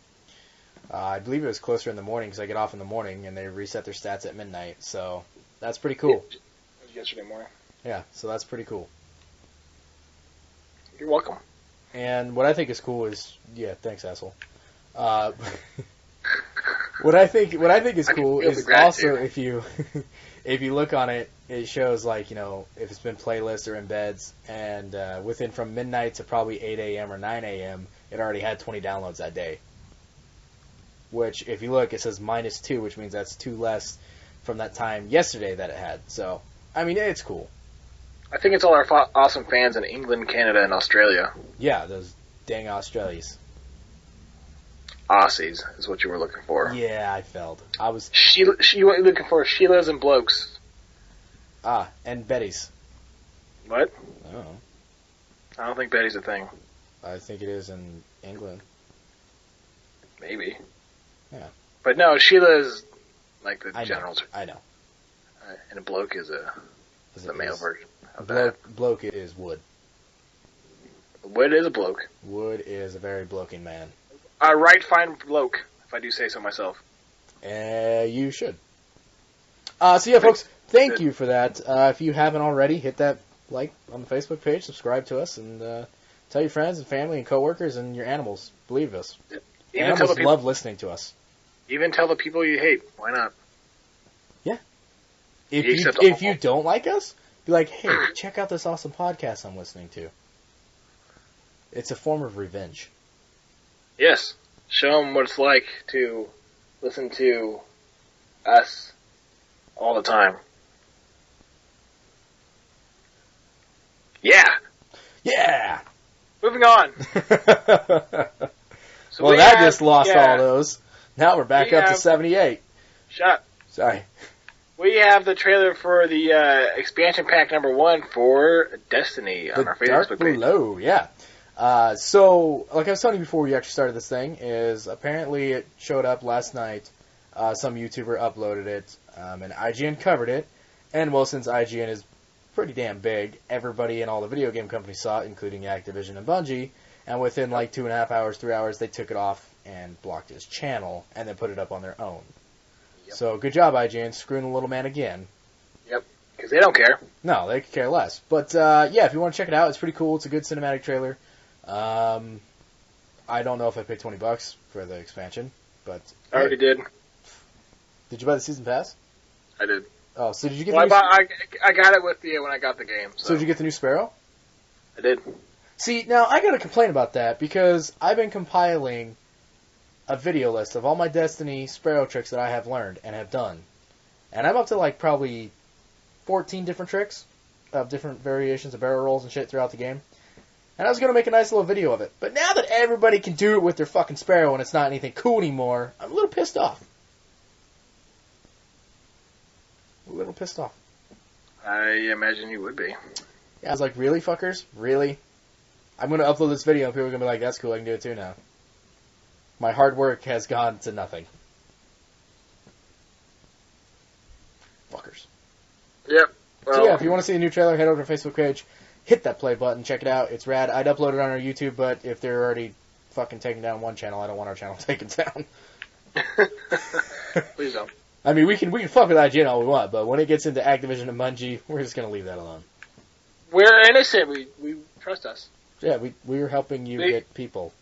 I believe it was closer in the morning because I get off in the morning and they reset their stats at midnight. So that's pretty cool.
It was yesterday morning.
Yeah, so that's pretty cool.
You're welcome.
And what I think is cool is thanks, asshole. What I think is cool is also if you look on it, it shows if it's been playlists or embeds, and within from midnight to probably 8 a.m. or 9 a.m. it already had 20 downloads that day. Which, if you look, it says -2, which means that's 2 less from that time yesterday that it had. So, I mean, it's cool.
I think it's all our awesome fans in England, Canada, and Australia.
Yeah, those dang Australians.
Aussies is what you were looking for.
Yeah, I failed. I was.
You were looking for Sheilas and Blokes.
And Betty's.
What?
Oh.
I don't think Betty's a thing.
I think it is in England.
Maybe.
Yeah.
But no, Sheila is like the general.
I know.
And a bloke is the male version of
bloke is Wood.
Wood is a bloke.
Wood is a very bloking man.
A right fine bloke, if I do say so myself.
You should. So yeah, folks, thank you for that. If you haven't already, hit that like on the Facebook page, subscribe to us, and tell your friends and family and coworkers and your animals. Believe us. Animals love listening to us.
Even tell the people you hate. Why not?
Yeah. If you don't like us, be like, hey, check out this awesome podcast I'm listening to. It's a form of revenge.
Yes. Show them what it's like to listen to us all the time. Yeah. Yeah. Moving on. So
well, that just lost all those. Now we're back up to 78.
Shut up.
Sorry.
We have the trailer for the expansion pack number 1 for Destiny on our Facebook page.
Below, yeah. So, like I was telling you before we actually started this thing, is apparently it showed up last night. Some YouTuber uploaded it, and IGN covered it. And, well, since IGN is pretty damn big, everybody in all the video game companies saw it, including Activision and Bungie. And within, 2.5 hours, 3 hours, they took it off and blocked his channel, and then put it up on their own. Yep. So, good job, IGN, screwing the little man again.
Yep, because they don't care.
No, they could care less. But, yeah, if you want to check it out, it's pretty cool. It's a good cinematic trailer. I don't know if I paid $20 for the expansion, but
I already did.
Did you buy the season pass?
I did.
Oh, so did you get?
Well, I got it with you when I got the game. So
did you get the new Sparrow?
I did.
See, now I got to complain about that because I've been compiling a video list of all my Destiny Sparrow tricks that I have learned and have done, and I'm up to probably 14 different tricks of different variations of barrel rolls and shit throughout the game. And I was going to make a nice little video of it. But now that everybody can do it with their fucking Sparrow and it's not anything cool anymore, I'm a little pissed off.
I imagine you would be.
Yeah, I was like, really, fuckers? Really? I'm going to upload this video and people are going to be like, that's cool, I can do it too now. My hard work has gone to nothing. Fuckers.
Yep. Well,
So yeah, if you want to see the new trailer, head over to our Facebook page, hit that play button, check it out. It's rad. I'd upload it on our YouTube, but if they're already fucking taking down one channel, I don't want our channel taken down.
please don't.
I mean, we can fuck with IGN all we want, but when it gets into Activision and Bungie, we're just going to leave that alone.
We're innocent. We trust us.
Yeah, we're helping you get people,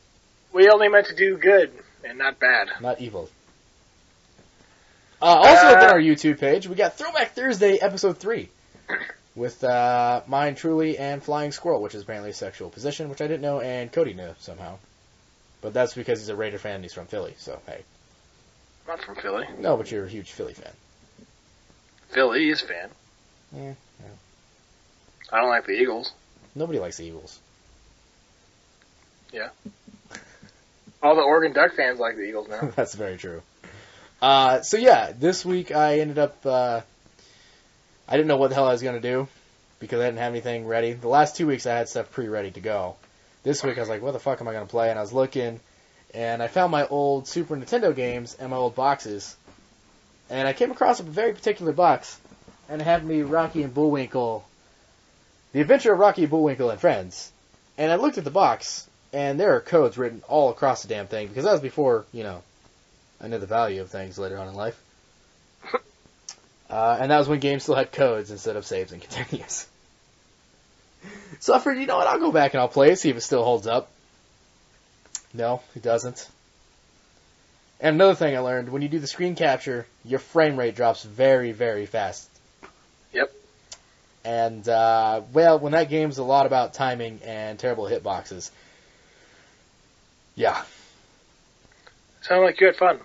We only meant to do good and not bad.
not evil. Also up on our YouTube page, we got Throwback Thursday Episode 3 with mine truly and Flying Squirrel, which is apparently a sexual position, which I didn't know, and Cody knew somehow. But that's because he's a Raider fan and he's from Philly, so hey.
Not from Philly.
No, but you're a huge Philly fan.
Philly is fan.
Yeah.
I don't like the Eagles.
Nobody likes the Eagles.
Yeah. All the Oregon Duck fans like the Eagles now.
That's very true. So yeah, this week I ended up, I didn't know what the hell I was going to do because I didn't have anything ready. The last 2 weeks I had stuff pre-ready to go. This week I was like, what the fuck am I going to play? And I was looking, and I found my old Super Nintendo games and my old boxes. And I came across a very particular box, and it had me Rocky and Bullwinkle, The Adventure of Rocky, Bullwinkle, and Friends. And I looked at the box, and there are codes written all across the damn thing, because that was before, I knew the value of things later on in life. And that was when games still had codes instead of saves and continues. So I figured, you know what, I'll go back and I'll play it, see if it still holds up. No, it doesn't. And another thing I learned, when you do the screen capture, your frame rate drops very, very fast.
Yep.
And, when that game's a lot about timing and terrible hitboxes. Yeah.
Sound like you had fun.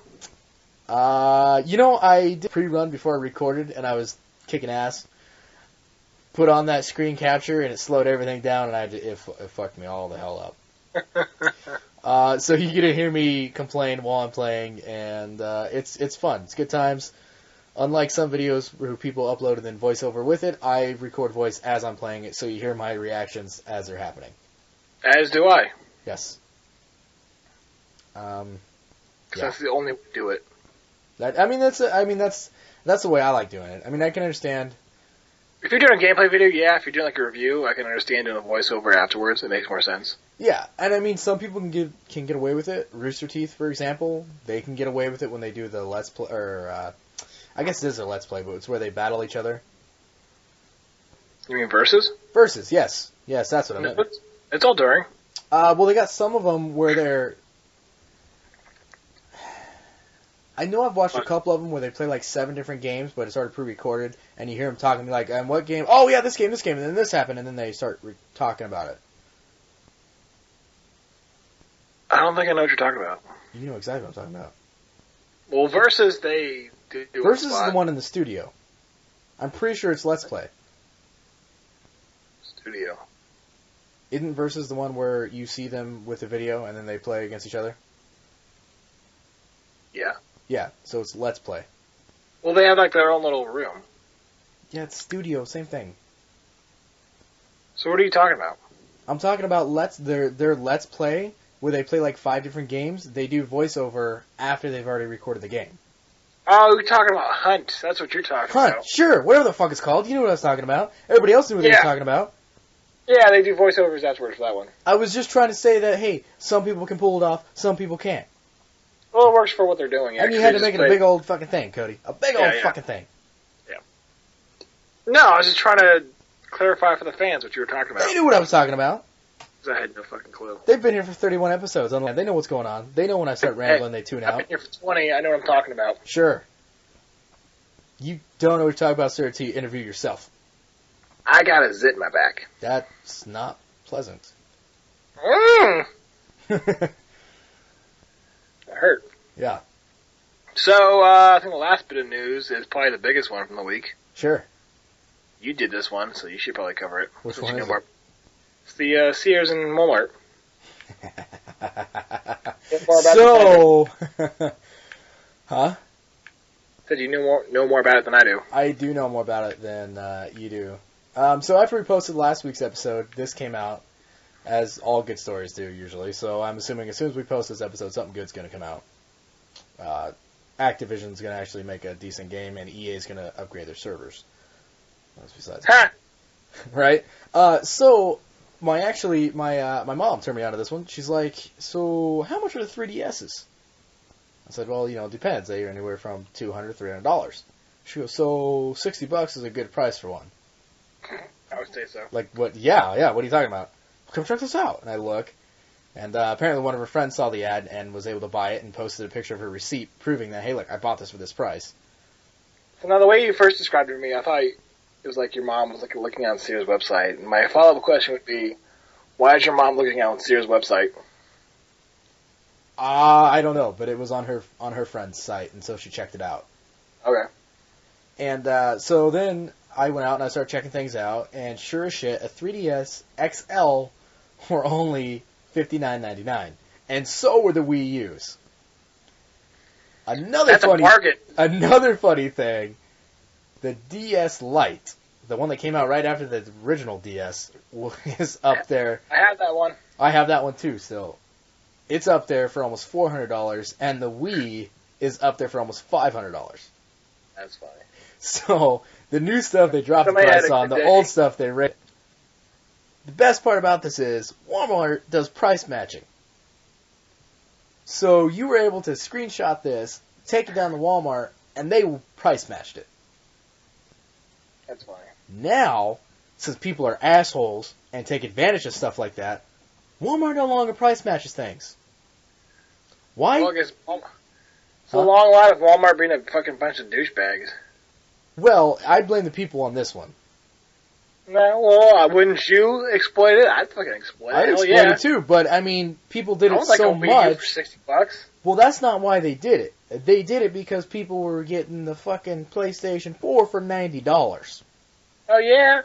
I did pre-run before I recorded, and I was kicking ass. Put on that screen capture, and it slowed everything down, and it fucked me all the hell up. So you get to hear me complain while I'm playing, and it's fun. It's good times. Unlike some videos where people upload and then voiceover with it, I record voice as I'm playing it, so you hear my reactions as they're happening.
As do I.
Yes.
That's the only way to do it.
That's the way I like doing it. I mean, I can understand.
If you're doing a gameplay video, yeah. If you're doing like a review, I can understand doing a voiceover afterwards. It makes more sense.
Yeah, and I mean, some people can get away with it. Rooster Teeth, for example, they can get away with it when they do the Let's Play, or I guess it is a Let's Play, but it's where they battle each other.
You mean versus?
Versus, yes, that's what I meant.
It's all during.
Well, they got some of them where they're. I know I've watched a couple of them where they play like 7 different games, but it's already pre-recorded, and you hear them talking like, what game? Oh yeah, this game, and then this happened, and then they start talking about it.
I don't think I know what you're talking about.
You know exactly what I'm talking about.
Well, versus they do
Versus is the one in the studio. I'm pretty sure it's Let's Play.
Studio.
Isn't Versus the one where you see them with the video and then they play against each other?
Yeah.
Yeah, so it's Let's Play.
Well, they have like their own little room.
Yeah, it's studio, same thing.
So what are you talking about?
I'm talking about their Let's Play, where they play like 5 different games. They do voiceover after they've already recorded the game.
Oh, you're talking about Hunt. That's what you're talking
Hunt,
about.
sure, whatever the fuck it's called. You know what I was talking about. Everybody else knew what they were talking about.
Yeah, they do voiceovers afterwards for that one.
I was just trying to say that, hey, some people can pull it off, some people can't.
Well, it works for what they're doing.
And you had to make it a big old fucking thing, Cody. A big old fucking thing.
Yeah. No, I was just trying to clarify for the fans what you were talking about.
They knew what I was talking about.
Because I had no fucking clue.
They've been here for 31 episodes. They know what's going on. They know when I start rambling, they tune
I've
out.
been here for 20. I know what I'm talking about.
Sure. You don't know what you're talking about, sir, until you interview yourself.
I got a zit in my back.
That's not pleasant.
That hurt.
Yeah.
So, I think the last bit of news is probably the biggest one from the week.
Sure.
You did this one, so you should probably cover it.
Which one is it?
It's the Sears and Walmart.
So, huh?
Said you know more about it than I do.
I do know more about it than you do. So after we posted last week's episode, this came out, as all good stories do usually. So I'm assuming as soon as we post this episode, something good's going to come out. Activision's going to actually make a decent game, and EA's going to upgrade their servers. That's besides.
Ha!
Right? So my mom turned me on to this one. She's like, so how much are the 3DSs? I said, well, it depends. They're anywhere from $200, $300. She goes, so $60 is a good price for one.
I would say so.
Like, what? Yeah, what are you talking about? Come check this out. And I look, and apparently one of her friends saw the ad and was able to buy it and posted a picture of her receipt proving that, hey, look, I bought this for this price.
So now the way you first described it to me, I thought it was like your mom was like looking on Sears' website. And my follow-up question would be, why is your mom looking on Sears' website?
I don't know, but it was on her friend's site, and so she checked it out.
Okay.
And so then I went out and I started checking things out, and sure as shit, a 3DS XL were only $59.99, and so were the Wii U's.
That's a bargain.
Another funny thing, the DS Lite, the one that came out right after the original DS, is up there.
I have that one.
I have that one too still. It's up there for almost $400, and the Wii is up there for almost $500.
That's funny.
So, the new stuff they dropped the
Somebody
price
had a
on,
good
the
day.
old stuff they raised. The best part about this is, Walmart does price matching. So, you were able to screenshot this, take it down to Walmart, and they price matched it.
That's funny.
Now, since people are assholes and take advantage of stuff like that, Walmart no longer price matches things. Why?
Well, I guess it's a long line of Walmart being a fucking bunch of douchebags.
Well, I blame the people on this one.
No, well, wouldn't you exploit it? I'd fucking exploit it.
I'd
Hell
exploit
yeah.
it too, but I mean, people did
I
it
would like
so
a Wii U
much.
for $60.
Well, that's not why they did it. They did it because people were getting the fucking PlayStation 4 for $90.
Oh yeah.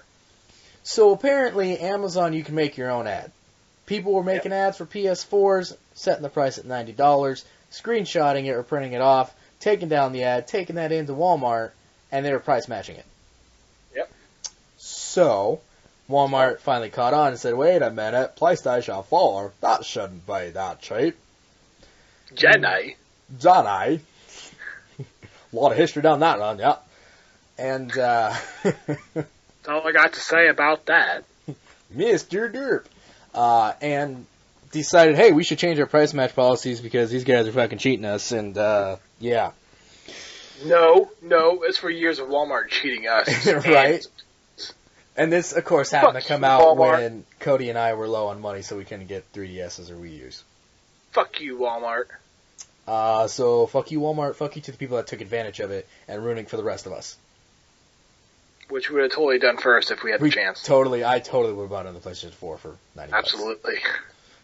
So apparently, Amazon, you can make your own ad. People were making ads for PS4s, setting the price at $90, screenshotting it or printing it off, taking down the ad, taking that into Walmart, and they were price matching it.
Yep.
So, Walmart finally caught on and said, wait a minute, PlayStation 4, that shouldn't be that cheap.
Jedi.
Jedi. A lot of history down that run, yeah. And,
That's all I got to say about that.
Mr. Derp. And decided, hey, we should change our price match policies because these guys are fucking cheating us, and, yeah.
No, it's for years of Walmart cheating us.
Right? And this, of course, happened
Fuck
to come
you,
out
Walmart.
when Cody and I were low on money, so we couldn't get 3DSs or Wii U's.
Fuck you, Walmart.
So, fuck you, Walmart, fuck you to the people that took advantage of it, and ruining for the rest of us.
Which we would have totally done first if we had the chance.
I totally would have bought it on the PlayStation 4 for $90.
Absolutely.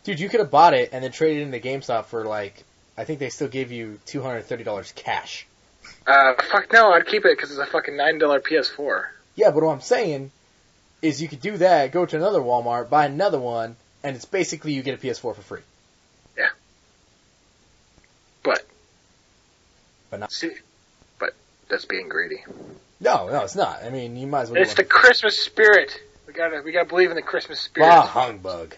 Dude, you could have bought it and then traded it into GameStop for, like, I think they still gave you $230 cash.
Fuck no, I'd keep it because it's a fucking $9 PS4.
Yeah, but what I'm saying is you could do that, go to another Walmart, buy another one, and it's basically you get a PS4 for free.
Yeah. But
But
that's being greedy.
No, it's not. I mean, you might as well.
It's the Christmas spirit. We gotta believe in the Christmas spirit.
Bah humbug.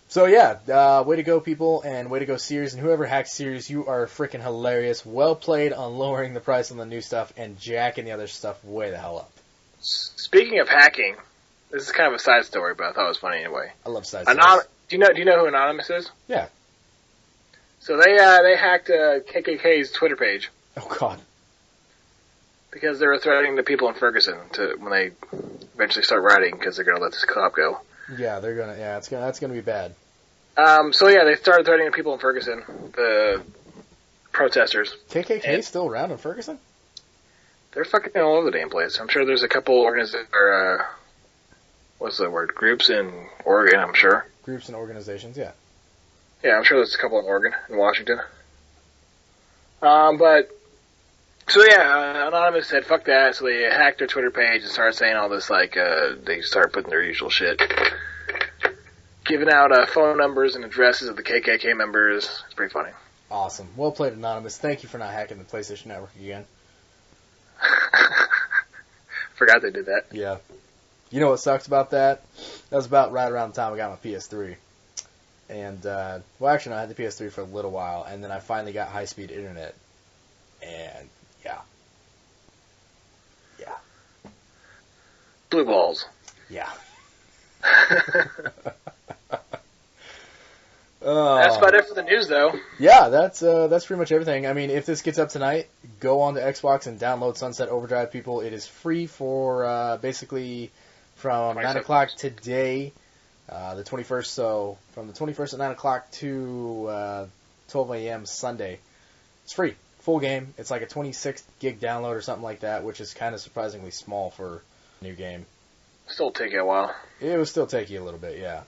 So yeah, way to go, people, and way to go, Sears, and whoever hacked Sears, you are freaking hilarious. Well played on lowering the price on the new stuff and jacking the other stuff way the hell up.
Speaking of hacking, this is kind of a side story, but I thought it was funny anyway.
I love side
Do you know who Anonymous is?
Yeah.
So they hacked KKK's Twitter page
Oh God.
because they were threatening the people in Ferguson when they eventually start rioting because they're gonna let this cop go.
Yeah, they're gonna. Yeah, that's gonna be bad.
So yeah, they started threatening the people in Ferguson, the protesters.
KKK
And-
still around in Ferguson?
They're fucking all over the damn place. I'm sure there's a couple what's the word? Groups in Oregon, I'm sure.
Groups and organizations, yeah.
Yeah, I'm sure there's a couple in Oregon and Washington. Anonymous said, fuck that, so they hacked their Twitter page and started saying all this, like, they started putting their usual shit. Giving out phone numbers and addresses of the KKK members. It's pretty funny.
Awesome. Well played, Anonymous. Thank you for not hacking the PlayStation Network again.
Forgot they did that.
Yeah. You know what sucks about that? That was about right around the time I got my PS3. And, well, actually, no, I had the PS3 for a little while, and then I finally got high-speed internet. And, yeah. Yeah.
Blue balls.
Yeah.
That's about it for the news, though.
Yeah, that's pretty much everything. I mean, if this gets up tonight, go on to Xbox and download Sunset Overdrive, people. It is free for basically from 9 o'clock today, the 21st. So from the 21st at 9 o'clock to 12 a.m. Sunday, it's free, full game. It's like a 26 gig download or something like that, which is kind of surprisingly small for a new game.
Still take you a while.
It will still take you a little bit, yeah.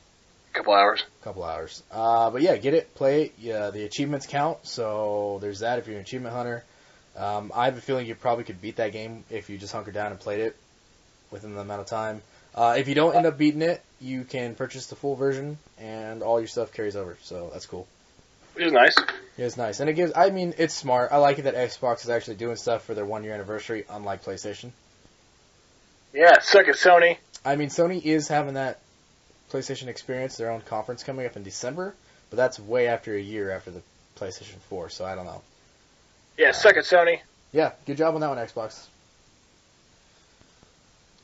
Couple hours.
But yeah, get it, play it. Yeah, the achievements count, so there's that if you're an achievement hunter. I have a feeling you probably could beat that game if you just hunkered down and played it within the amount of time. If you don't end up beating it, you can purchase the full version, and all your stuff carries over, so that's cool.
Which is nice.
Yeah, it's nice. And it gives, I mean, it's smart. I like it that Xbox is actually doing stuff for their 1-year anniversary, unlike PlayStation.
Yeah, suck it, Sony.
I mean, Sony is having that PlayStation Experience, their own conference coming up in December, but that's way after a year after the PlayStation 4, so I don't know.
Yeah, suck it, Sony.
Yeah, good job on that one, Xbox.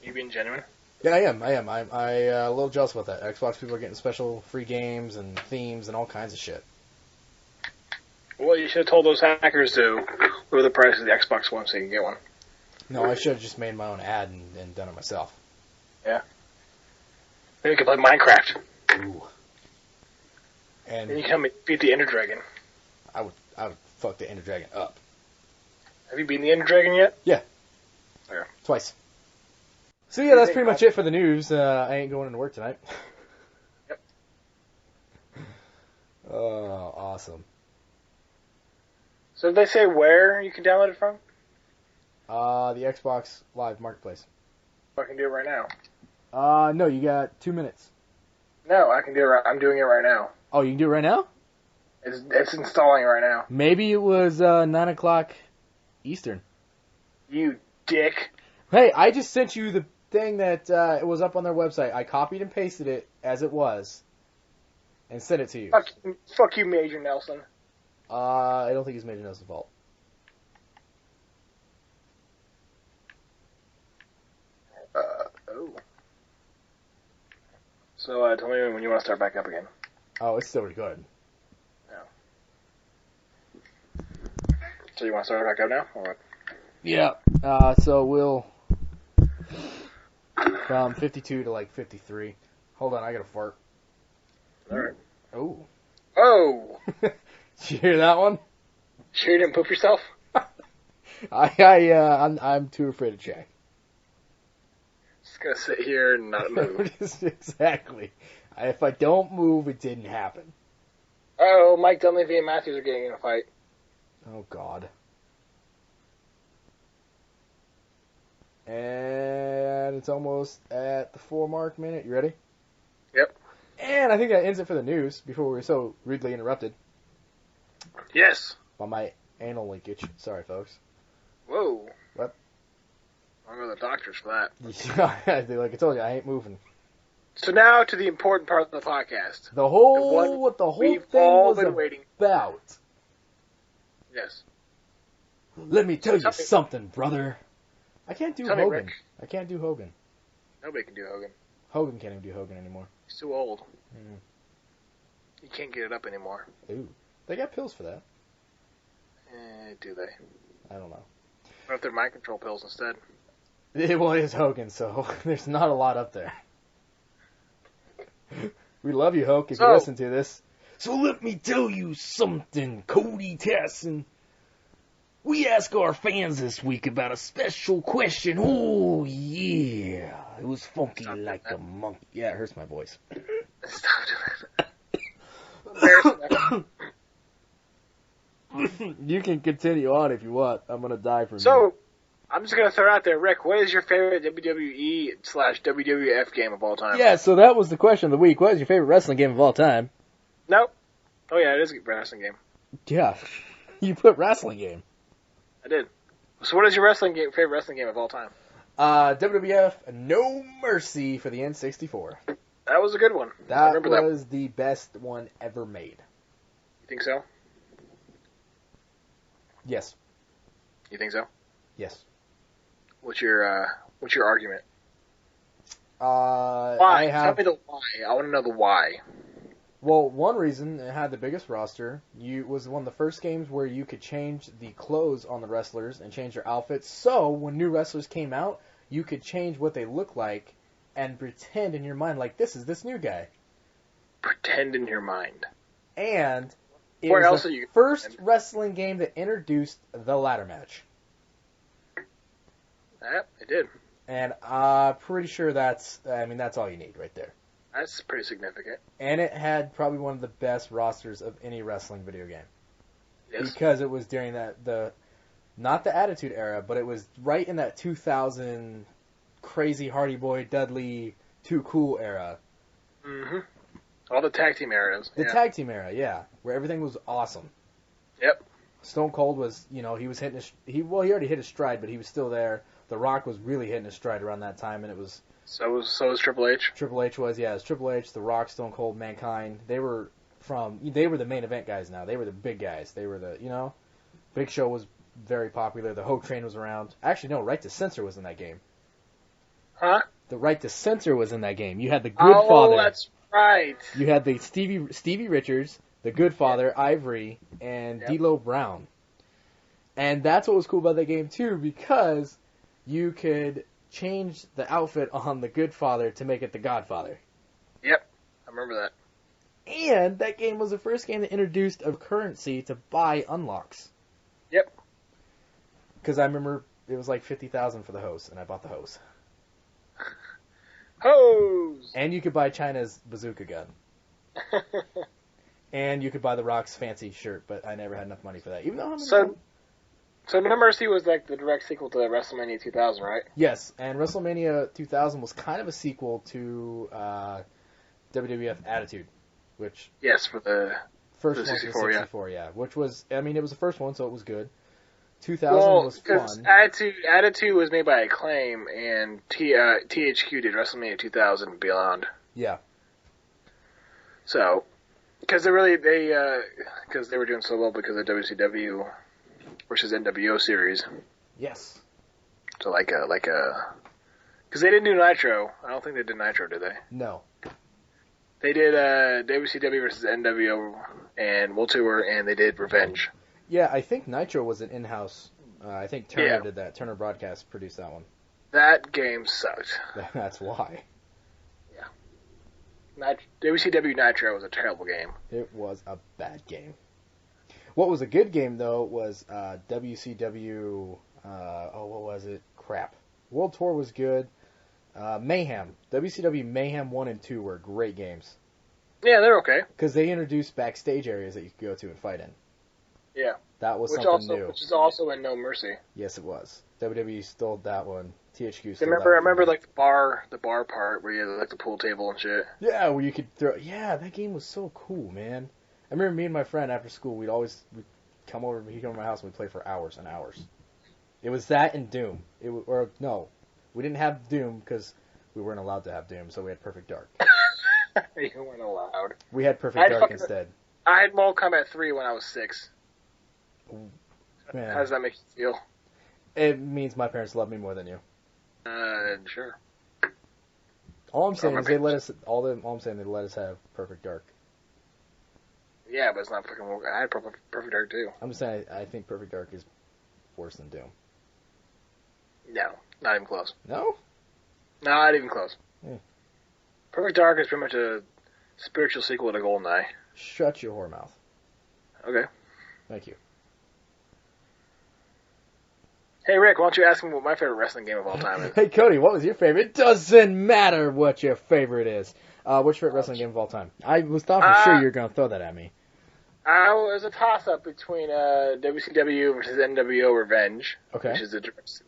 You being genuine?
Yeah, I am. I'm a little jealous about that. Xbox people are getting special free games and themes and all kinds of shit.
Well, you should have told those hackers to lower the price of the Xbox One so you can get one.
No, I should have just made my own ad and done it myself.
Yeah. Then you can play Minecraft.
Ooh. And
Then you can beat the Ender Dragon.
I would fuck the Ender Dragon up.
Have you beaten the Ender Dragon yet?
Yeah.
Okay.
Twice. So yeah, that's pretty much it for the news. I ain't going into work tonight.
Yep.
Oh, awesome.
So did they say where you can download it from?
The Xbox Live Marketplace.
I can do it right now.
No, you got 2 minutes.
No, I can do it right. I'm doing it right now.
Oh, you can do it right now?
It's installing right now.
Maybe it was 9 o'clock Eastern.
You dick.
Hey, I just sent you the thing that it was up on their website. I copied and pasted it as it was and sent it to you.
Fuck you, Major Nelson.
I don't think it's Major Nelson's fault.
Oh. So tell me when you want to start back up again.
Oh, it's still recording.
So you want to start back up now? Or what?
Yeah. So we'll from 52 to like 53. Hold on, I got to fart.
Alright.
Oh.
Oh!
Did you hear that one?
Sure you didn't poop yourself?
I'm too afraid to check.
Just gonna sit here and not move.
Exactly. If I don't move, it didn't happen.
Oh, Mike Dunleavy and Matthews are getting in a fight.
Oh, God. And it's almost at the 4 minute. You ready?
Yep.
And I think that ends it for the news before we were so rudely interrupted
Yes.
by my anal leakage. Sorry, folks.
Whoa.
What?
I'll go to the doctors for that.
Like I told you, I ain't moving.
So now to the important part of the podcast.
What the whole
We've
thing
all
was
been waiting.
about.
Yes.
Let me tell you
Tell me.
something, brother. I can't do
Tell me,
Hogan.
Rick.
I can't do Hogan.
Nobody can do Hogan.
Hogan can't even do Hogan anymore.
He's too old.
Mm.
You can't get it up anymore.
Ooh. They got pills for that.
Do they?
I don't know.
What if they're mind control pills instead?
Well, it is Hogan, so there's not a lot up there. We love you, Hoke, if you listen to this. So let me tell you something, Cody Tassin. We ask our fans this week about a special question. Oh, yeah. It was funky like a monkey. Yeah, it hurts my voice.
Stop doing that.
You can continue on if you want. I'm going to die for a minute.
So, I'm just going to throw out there, Rick, what is your favorite WWE/WWF game of all time?
Yeah, so that was the question of the week. What is your favorite wrestling game of all time?
Nope. Oh, yeah, it is a wrestling game.
Yeah. You put wrestling game.
I did. So what is your favorite wrestling game of all time?
WWF No Mercy for the N64.
That was a good one. I
That
remember
was the best one ever made.
You think so?
Yes.
You think so?
Yes.
What's your argument?
Why?
Why? Tell me the why. I want to know the why.
Well, one reason it had the biggest roster. Was one of the first games where you could change the clothes on the wrestlers and change their outfits. So when new wrestlers came out, you could change what they look like and pretend in your mind like this is this new guy.
Pretend in your mind.
And it
Where
was
else
the
are you
first
pretend?
wrestling game that introduced the ladder match.
Yeah, it did.
And I'm pretty sure that's all you need right there.
That's pretty significant.
And it had probably one of the best rosters of any wrestling video game.
Yes.
Because it was during not the Attitude Era, but it was right in that 2000 crazy Hardy Boy, Dudley, Too Cool era.
Mm-hmm. All the tag team eras.
The
yeah.
tag team era, yeah, where everything was awesome.
Yep.
Stone Cold was, he was hitting he already hit his stride, but he was still there. The Rock was really hitting his stride around that time, and it was
So was Triple H.
Triple H was, yeah, it was Triple H, The Rock, Stone Cold, Mankind. They were the main event guys now. They were the big guys. They were Big Show was very popular. The Hope Train was around. Actually, no, Right to Censor was in that game.
Huh?
The Right to Censor was in that game. You had the Good Father.
Oh, that's right.
You had the Stevie Richards, the Good Father, Ivory, and
Yep.
D'Lo Brown. And that's what was cool about that game too, because you could change the outfit on the Good Father to make it the Godfather.
Yep. I remember that.
And that game was the first game that introduced a currency to buy unlocks.
Yep.
Because I remember it was like 50,000 for the hose, and I bought the hose.
Hose!
And you could buy China's bazooka gun. And you could buy The Rock's fancy shirt, but I never had enough money for that. Even though
So No Mercy was like the direct sequel to WrestleMania 2000, right?
Yes, and WrestleMania 2000 was kind of a sequel to WWF Attitude, which
Yes, for the
first
the
one
64,
was
yeah.
64, yeah. Which was, it was the first one, so it was good. 2000 was fun.
Attitude was made by Acclaim, and THQ did WrestleMania 2000 and beyond.
Yeah.
So, because they were doing so well because of WCW versus NWO series.
Yes.
So because they didn't do Nitro. I don't think they did Nitro, did they?
No.
They did WCW versus NWO and World Tour, and they did Revenge.
Yeah, I think Nitro was an in-house. I think Turner
Yeah.
did that. Turner Broadcast produced that one.
That game sucked.
That's why.
WCW Nitro was a terrible game.
It was a bad game. What was a good game, though, was WCW... what was it? Crap. World Tour was good. Mayhem. WCW Mayhem 1 and 2 were great games.
Yeah, they're okay.
Because they introduced backstage areas that you could go to and fight in.
Yeah.
That was something new.
Which is also in No Mercy.
Yes, it was. WWE stole that one. THQ
I
stole
remember
that one.
like the bar part where you had like the pool table and shit.
Yeah, where you could throw... Yeah, that game was so cool, man. I remember me and my friend after school, we'd come over to my house and we'd play for hours and hours. It was that and Doom. We didn't have Doom because we weren't allowed to have Doom, so we had Perfect Dark.
You weren't allowed.
We had Perfect Dark instead.
I had Mortal Kombat 3 when I was 6.
Man,
How does that make you feel?
it means my parents love me more than you.
Sure.
All I'm saying
my
is they let us. All I'm saying they let us have Perfect Dark.
Yeah, but it's not fucking Mortal Kombat. I had Perfect Dark too.
I'm just saying I think Perfect Dark is worse than Doom.
No, not even close.
No?
Not even close.
Hmm.
Perfect Dark is pretty much a spiritual sequel to GoldenEye.
Shut your whore mouth.
Okay.
Thank you.
Hey Rick, why don't you ask me what my favorite wrestling game of all time is?
Hey Cody, what was your favorite? Doesn't matter what your favorite is. What's your favorite wrestling game of all time? I was thought for sure you were going to throw that at me.
It was a toss-up between WCW versus NWO Revenge,
Okay.
which is a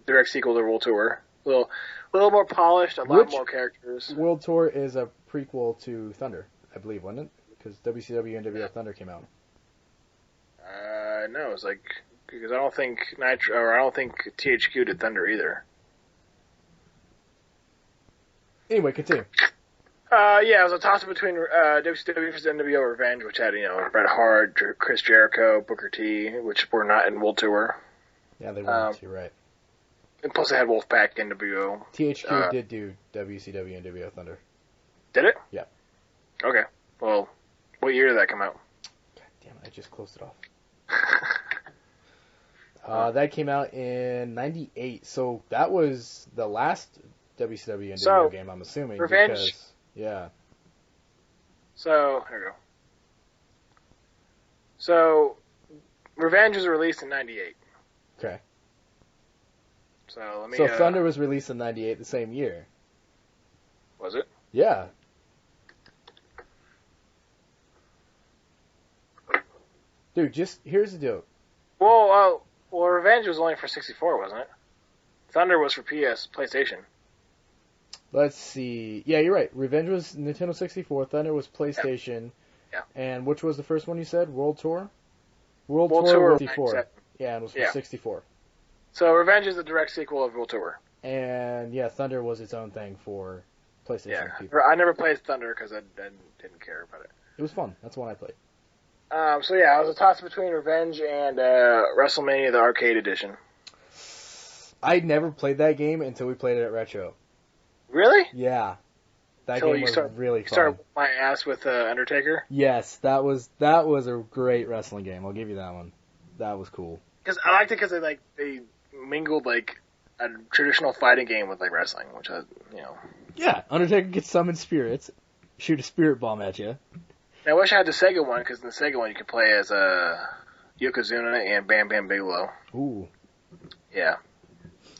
direct sequel to World Tour. A little more polished, a lot more characters.
World Tour is a prequel to Thunder, I believe, wasn't it? Because WCW and NWO Thunder came out.
No, it's like because I don't think THQ did Thunder either.
Anyway, continue.
Yeah, it was a toss-up between WCW vs. NWO Revenge, which had Bret Hart, Chris Jericho, Booker T, which were not in World Tour.
Yeah, they weren't. You're right.
And plus, they had Wolfpack NWO.
THQ did do WCW NWO Thunder.
Did it?
Yeah.
Okay. Well, what year did that come out?
God damn it! I just closed it off. That came out in '98, so that was the last WCW NWO game, I'm assuming.
Revenge.
Because, yeah.
So here we go. So, Revenge was released in '98.
Okay.
So let me.
So Thunder was released in '98, the same year.
Was it?
Yeah. Dude, here's the deal.
Well, Revenge was only for 64, wasn't it? Thunder was for PlayStation.
Let's see. Yeah, you're right. Revenge was Nintendo 64. Thunder was PlayStation.
Yeah.
And which was the first one you said? World Tour? World
Tour
Tour was
97.
64. Yeah, and it was for 64.
So Revenge is the direct sequel of World Tour.
And yeah, Thunder was its own thing for PlayStation
Yeah.
people.
I never played Thunder because I didn't care about it.
It was fun. That's the one I played.
So yeah, it was a toss between Revenge and WrestleMania, the arcade edition.
I never played that game until we played it at Retro.
Really?
Yeah. That
Until
game was really fun.
Started my ass with Undertaker?
Yes, that was a great wrestling game. I'll give you that one. That was cool.
Because I liked it because they mingled like a traditional fighting game with like wrestling, which
Yeah, Undertaker gets summoned spirits, shoot a spirit bomb at you.
I wish I had the Sega one because in the Sega one you could play as Yokozuna and Bam Bam Bigelow.
Ooh.
Yeah.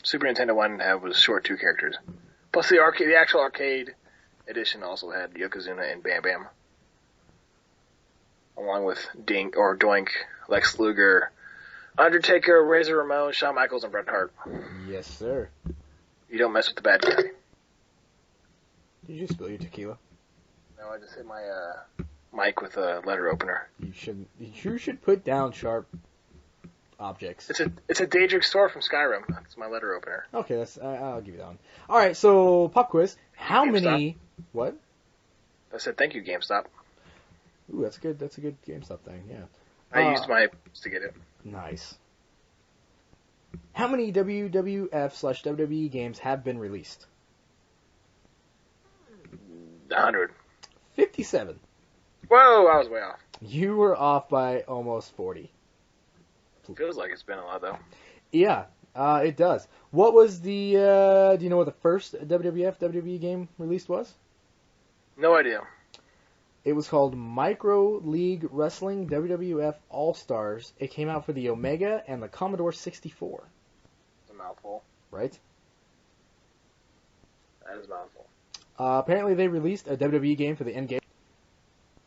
Super Nintendo one was short 2 characters. Plus the actual arcade edition also had Yokozuna and Bam Bam, along with Doink, Lex Luger, Undertaker, Razor Ramon, Shawn Michaels, and Bret Hart.
Yes, sir.
You don't mess with the bad guy.
Did you spill your tequila?
No, I just hit my mic with a letter opener.
You should put down sharp objects.
It's a Daedric Store from Skyrim. That's my letter opener.
Okay, I'll give you that one. All right, so pop quiz. How
GameStop.
many? What?
I said thank you, GameStop.
Ooh, that's good. That's a good GameStop thing. Yeah.
I used my to get it.
Nice. How many WWF/WWE games have been released?
100.
57.
Whoa, I was way off.
You were off by almost 40.
Feels like it's been a lot though.
Yeah, it does. What was the? Do you know what the first WWE game released was?
No idea.
It was called Micro League Wrestling WWF All Stars. It came out for the Omega and the Commodore 64.
It's a mouthful.
Right?
That is a mouthful.
Apparently, they released a WWE game for the N-Gage.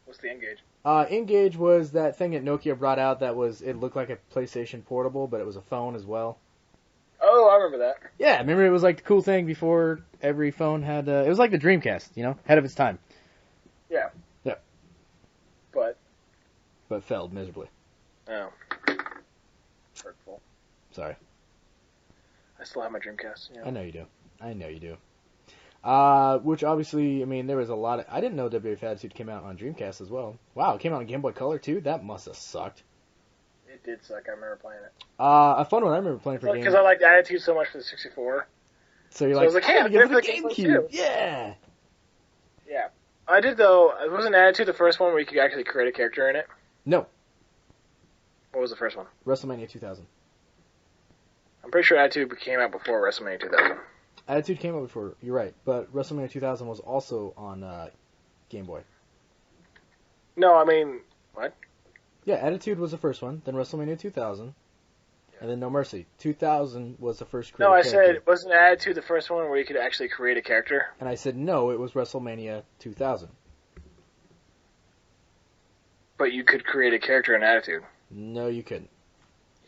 What's the N-Gage?
N-Gage was that thing that Nokia brought out that it looked like a PlayStation Portable, but it was a phone as well.
Oh, I remember that.
Yeah, remember it was like the cool thing before every phone had, it was like the Dreamcast, ahead of its time.
Yeah.
Yeah. But failed miserably.
Oh. Hurtful.
Sorry.
I still have my Dreamcast.
I know you do. Which obviously, there was a lot of... I didn't know WWF Attitude came out on Dreamcast as well. Wow, it came out on Game Boy Color too? That must have sucked.
It did suck. I remember playing it.
A fun one I remember playing for Game Boy.
Because I liked Attitude so much for the 64.
So you're
I
like,
was like, hey,
I'm
I'm
gonna get
for
the
the
GameCube.
GameCube.
Yeah!
Yeah. I did, though. It wasn't Attitude the first one where you could actually create a character in it?
No.
What was the first one?
WrestleMania 2000.
I'm pretty sure Attitude came out before WrestleMania 2000.
Attitude came out before, you're right, but WrestleMania 2000 was also on Game Boy.
No, what?
Yeah, Attitude was the first one, then WrestleMania 2000, and then No Mercy. 2000 was the first created
No, I
character.
said, wasn't Attitude the first one where you could actually create a character?
And I said, no, it was WrestleMania 2000.
But you could create a character in Attitude.
No, you couldn't.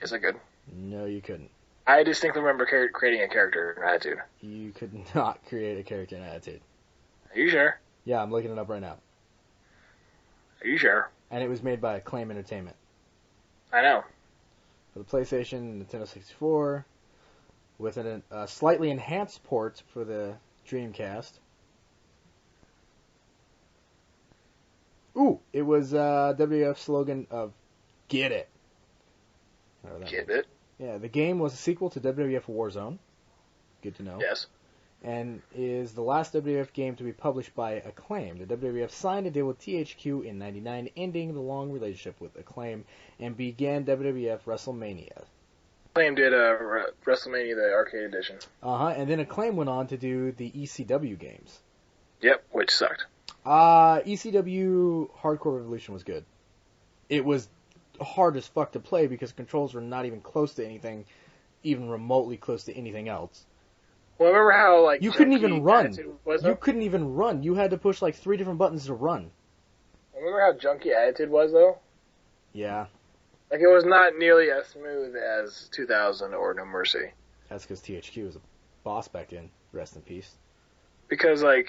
Yes, I could.
No, you couldn't.
I distinctly remember creating a character in Attitude.
You could not create a character in Attitude.
Are you sure?
Yeah, I'm looking it up right now.
Are you sure?
And it was made by Acclaim Entertainment.
I know.
for the PlayStation, Nintendo 64, with a slightly enhanced port for the Dreamcast. Ooh, it was WWF slogan of "Get It."
Get it?
Yeah, the game was a sequel to WWF Warzone. Good to know.
Yes.
And is the last WWF game to be published by Acclaim. The WWF signed a deal with THQ in '99, ending the long relationship with Acclaim, and began WWF WrestleMania.
Acclaim did WrestleMania, the arcade edition.
And then Acclaim went on to do the ECW games.
Yep, which sucked.
ECW Hardcore Revolution was good. It was hard as fuck to play because controls were not even close to anything, even remotely close to anything else.
Well, remember how, like,
you couldn't even run.
You
couldn't even run. You had to push like 3 different buttons to run.
Remember how junky Attitude was, though?
Yeah.
Like, it was not nearly as smooth as 2000 or No Mercy.
That's because THQ was a boss back then. Rest in peace.
Because, like,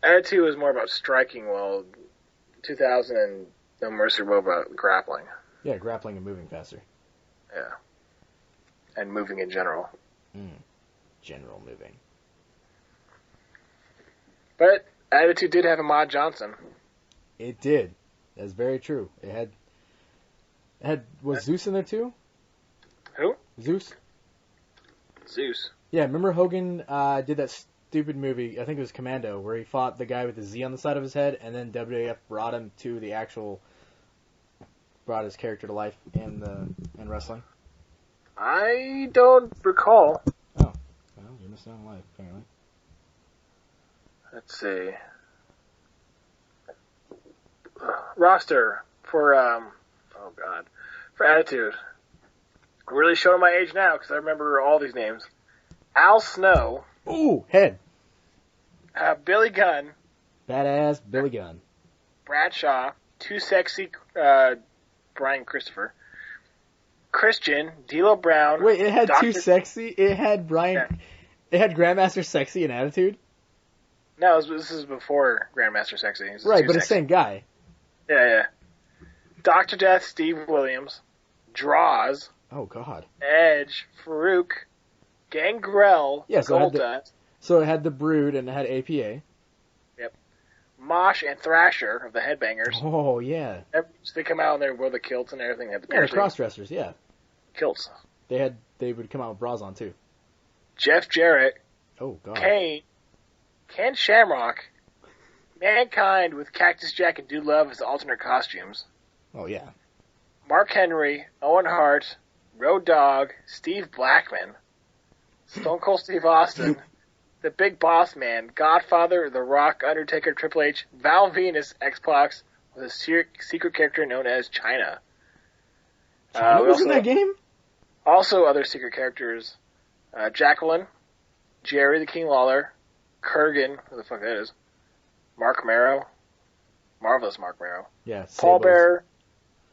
Attitude was more about striking, while 2000 and No Mercy were more about grappling.
Yeah, grappling and moving faster.
Yeah. And moving in general.
General moving.
But Attitude did have Ahmad Johnson.
It did. That's very true. It had was Zeus in there too?
Who?
Zeus?
Zeus.
Yeah, remember Hogan did that stupid movie, I think it was Commando, where he fought the guy with the Z on the side of his head, and then WWF brought his character to life in wrestling?
I don't recall.
Oh. Well, you're missing out on life, apparently.
Let's see. Roster for, for Attitude. I'm really showing my age now because I remember all these names. Al Snow.
Ooh, head.
Billy Gunn.
Badass Billy Gunn.
Bradshaw. Too Sexy, Brian Christopher. Christian. D'Lo Brown.
Wait, it had
Dr.
Too Sexy? It had Brian...
Yeah.
It had Grandmaster Sexy and Attitude?
No, this is before Grandmaster Sexy.
Right, but it's the same guy.
Yeah. Dr. Death, Steve Williams. Draws.
Oh, God.
Edge. Farouk. Gangrel.
Yeah, so
Goldust.
So it had the Brood and it had APA.
Yep. Mosh and Thrasher of the Headbangers.
Oh, yeah.
They come out and they wear the kilts and everything. They had the
Yeah, the
piercing
cross-dressers, yeah.
kilts.
They would come out with bras on, too.
Jeff Jarrett.
Oh, God.
Kane. Ken Shamrock. Mankind with Cactus Jack and Dude Love as alternate costumes.
Oh, yeah.
Mark Henry. Owen Hart. Road Dogg. Steve Blackman. Stone Cold Steve Austin. The Big Boss Man. Godfather. The Rock. Undertaker. Triple H. Val Venus. X-Pac. With a secret character known as China.
China was in that game?
Also other secret characters. Jacqueline. Jerry the King Lawler. Kurgan. Who the fuck that is. Mark Marrow. Marvelous Mark Marrow.
Yeah.
Paul
Sables.
Bearer.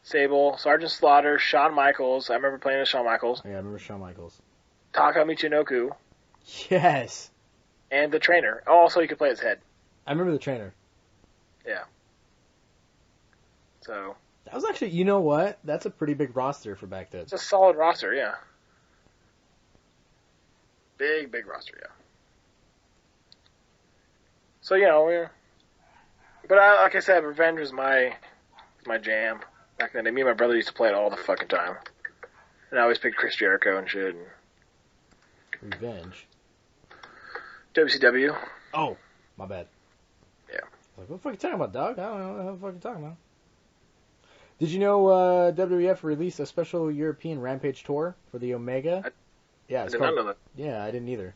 Sable. Sergeant Slaughter. Shawn Michaels. I remember playing with Shawn Michaels.
Yeah, I remember Shawn Michaels.
Taka Michinoku.
Yes.
And the trainer. Oh, also you could play his head.
I remember the trainer.
Yeah. So.
That was actually, you know what? That's a pretty big roster for back then.
It's a solid roster, yeah. Big roster, yeah. So, but like I said, Revenge was my jam. Back then, me and my brother used to play it all the fucking time. And I always picked Chris Jericho and shit.
Revenge.
WCW.
Oh, my bad.
Yeah.
Like, what the fuck are you talking about, dog? I don't know what the fuck you're talking about. Did you know WWF released a special European Rampage tour for the Omega?
I did not know that.
Yeah, I didn't either.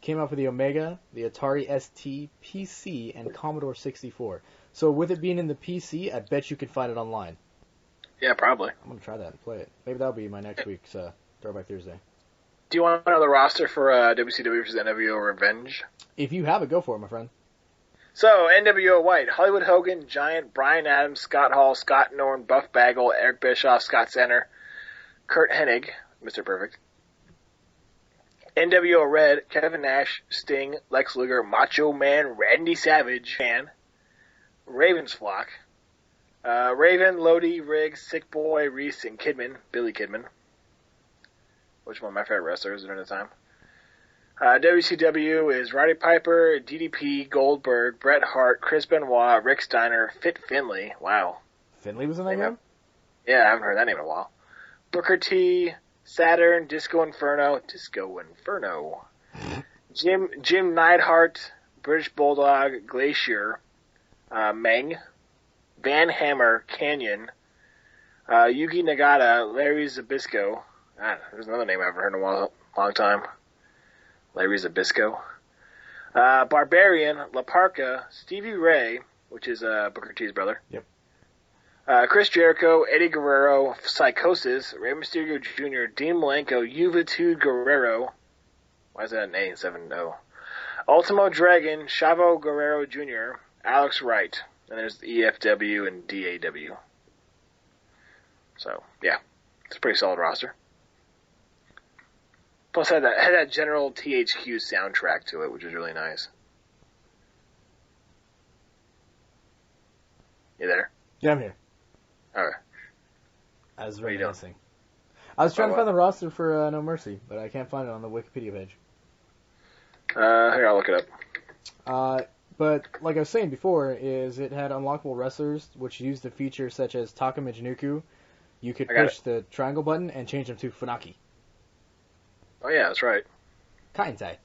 Came out for the Omega, the Atari ST, PC, and Commodore 64. So with it being in the PC, I bet you could find it online.
Yeah, probably.
I'm going to try that and play it. Maybe that'll be my next week's Throwback Thursday.
Do you want to know the roster for WCW vs. NWO Revenge?
If you have it, go for it, my friend.
So, NWO White, Hollywood Hogan, Giant, Brian Adams, Scott Hall, Scott Norton, Buff Bagwell, Eric Bischoff, Scott Center, Kurt Hennig, Mr. Perfect. NWO Red, Kevin Nash, Sting, Lex Luger, Macho Man, Randy Savage, Raven's Flock, Raven, Lodi, Riggs, Sick Boy, Reese, and Kidman, Billy Kidman. which is one of my favorite wrestlers during the time. WCW is Roddy Piper, DDP, Goldberg, Bret Hart, Chris Benoit, Rick Steiner, Fit Finlay. Wow.
Finley was in that game?
Yeah, I haven't heard that name in a while. Booker T, Saturn, Disco Inferno, Jim Neidhart, British Bulldog, Glacier, Meng, Van Hammer, Canyon, Yuki Nagata, Larry Zbyszko. There's another name I haven't heard in a long time. Larry Zbyszko. Barbarian, La Parka, Stevie Ray, which is Booker T's brother.
Yep.
Chris Jericho, Eddie Guerrero, Psychosis, Rey Mysterio Jr., Dean Malenko, Juventud Guerrero. Why is that an A instead of an O? Ultimo Dragon, Chavo Guerrero Jr., Alex Wright. And there's the EFW and DAW. So, yeah. It's a pretty solid roster. Plus, had that general THQ soundtrack to it, which was really nice. You there?
Yeah, I'm here.
Alright.
I was
What are you doing?
reminiscing. I was trying to
what?
find the roster for No Mercy, but I can't find it on the Wikipedia page.
Here, I'll look it up.
But like I was saying before, is it had unlockable wrestlers, which used the feature such as Taka Michinoku. You could
I got
push the triangle button and change them to Funaki.
Oh, yeah, that's right.
Kaintai.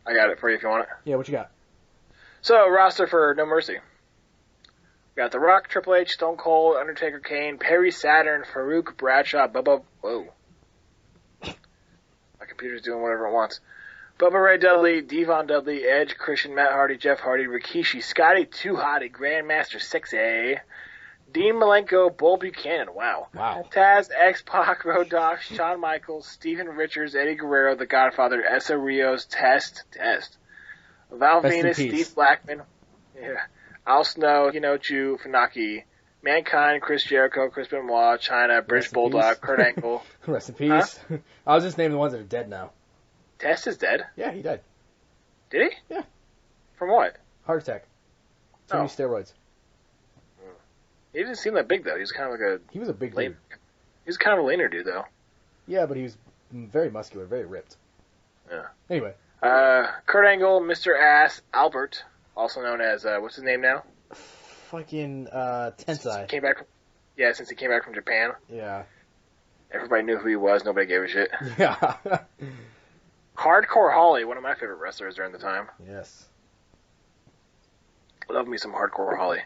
I got it for you if you want it.
Yeah, what you got?
So, roster for No Mercy. We got The Rock, Triple H, Stone Cold, Undertaker, Kane, Perry Saturn, Farouk, Bradshaw, Bubba... Whoa. My computer's doing whatever it wants. Bubba Ray Dudley, Devon Dudley, Edge, Christian, Matt Hardy, Jeff Hardy, Rikishi, Scotty 2 Hotty, Grandmaster 6A, Dean Malenko, Bull Buchanan, wow. Taz, X-Pac, Road Dogg, Shawn Michaels, Steven Richards, Eddie Guerrero, The Godfather, Essa Rios, Test, Val
Rest in
Venus,
peace.
Steve Blackman, Al Snow, Hinochu, Funaki, Mankind, Chris Jericho, Chris Benoit, China, British
in
Bulldog,
peace.
Kurt Angle.
Rest in peace. I was just naming the ones that are dead now.
Test is dead.
Yeah, he died.
Did he?
Yeah.
From what?
Heart attack. Too many
Oh.
steroids.
He didn't seem that big though. He was kind of like
He was a big
lean.
dude.
He was kind of a leaner dude though.
Yeah, but he was very muscular, very ripped.
Yeah.
Anyway,
Kurt Angle, Mr. Ass, Albert, also known as what's his name now?
fucking Tensai.
Came back. Since he came back from Japan,
Yeah.
everybody knew who he was. Nobody gave a shit.
Yeah.
Hardcore Holly, one of my favorite wrestlers during the time.
Yes.
Love me some Hardcore Holly.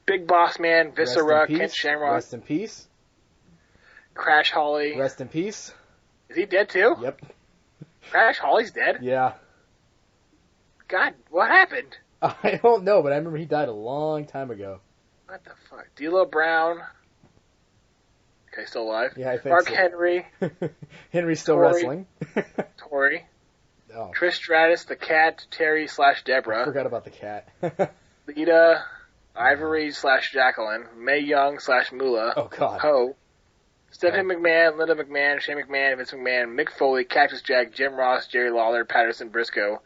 Big Boss Man, Viscera,
Rest in
Ken
peace.
Shamrock,
Rest in peace.
Crash Holly.
Rest in peace.
Is he dead too?
Yep.
Crash Holly's dead?
Yeah.
God, what happened?
I don't know, but I remember he died a long time ago.
What the fuck? D'Lo Brown. Okay, still alive.
Yeah, I think
Mark
so.
Henry,
Henry's still
Tori.
wrestling.
Tori,
Oh,
Trish Stratus, the Cat, Terry /
I
Deborah,
forgot about the cat.
Lita, Ivory / Jacqueline, Mae Young / Moolah,
Oh, God.
Ho, Stephanie McMahon, Linda McMahon, Shane McMahon, Vince McMahon, Mick Foley, Cactus Jack, Jim Ross, Jerry Lawler, Patterson Briscoe,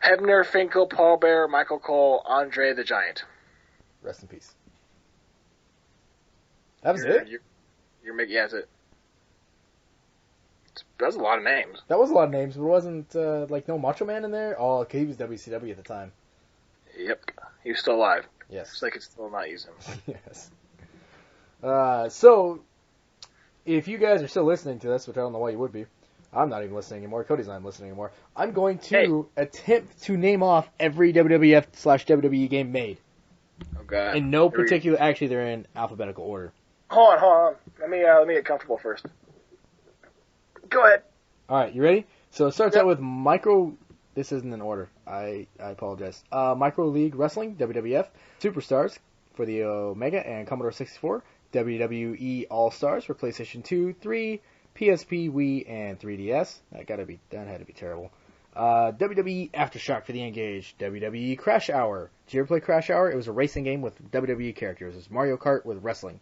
Hebner, Finkel, Paul Bearer, Michael Cole, Andre the Giant.
Rest in peace. That was it?
You're making, yeah, that's it. That's a lot of names.
That was a lot of names, but it wasn't, like, no Macho Man in there? Oh, okay, he was WCW at the time.
Yep. He was still alive.
Yes.
So they could still not use him.
Yes. So, if you guys are still listening to this, which I don't know why you would be, I'm not even listening anymore, Cody's not listening anymore, I'm going to attempt to name off every WWF/WWE game made.
Oh, God.
In no
Here we-
particular, actually they're in alphabetical order.
Hold on. Let me get comfortable first. Go ahead.
Alright, you ready? So it starts
Yep.
out with this isn't in order, I apologize. Micro League Wrestling, WWF, Superstars for the Omega and Commodore 64, WWE All-Stars for PlayStation 2, 3, PSP, Wii, and 3DS. That had to be terrible. WWE Aftershock for the Engage, WWE Crash Hour. Did you ever play Crash Hour? It was a racing game with WWE characters. It was Mario Kart with wrestling.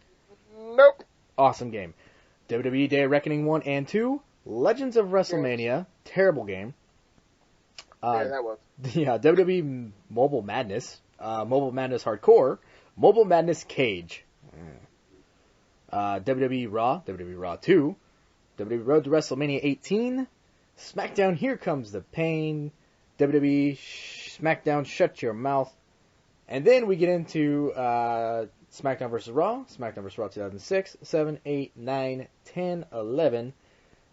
Nope.
Awesome game. WWE Day of Reckoning 1 and 2, Legends of WrestleMania, terrible game.
Yeah, that was.
Yeah, WWE Mobile Madness, Mobile Madness Hardcore, Mobile Madness Cage, WWE Raw 2, WWE Road to WrestleMania 18, SmackDown Here Comes the Pain, WWE SmackDown Shut Your Mouth, and then we get into SmackDown vs. Raw, SmackDown vs. Raw 2006, 7, 8, 9, 10, 11,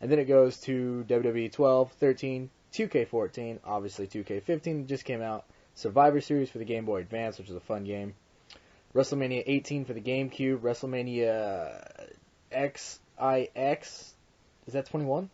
and then it goes to WWE 12, 13, 2K14, obviously 2K15 just came out, Survivor Series for the Game Boy Advance, which is a fun game, WrestleMania 18 for the GameCube, WrestleMania XIX, is that 21?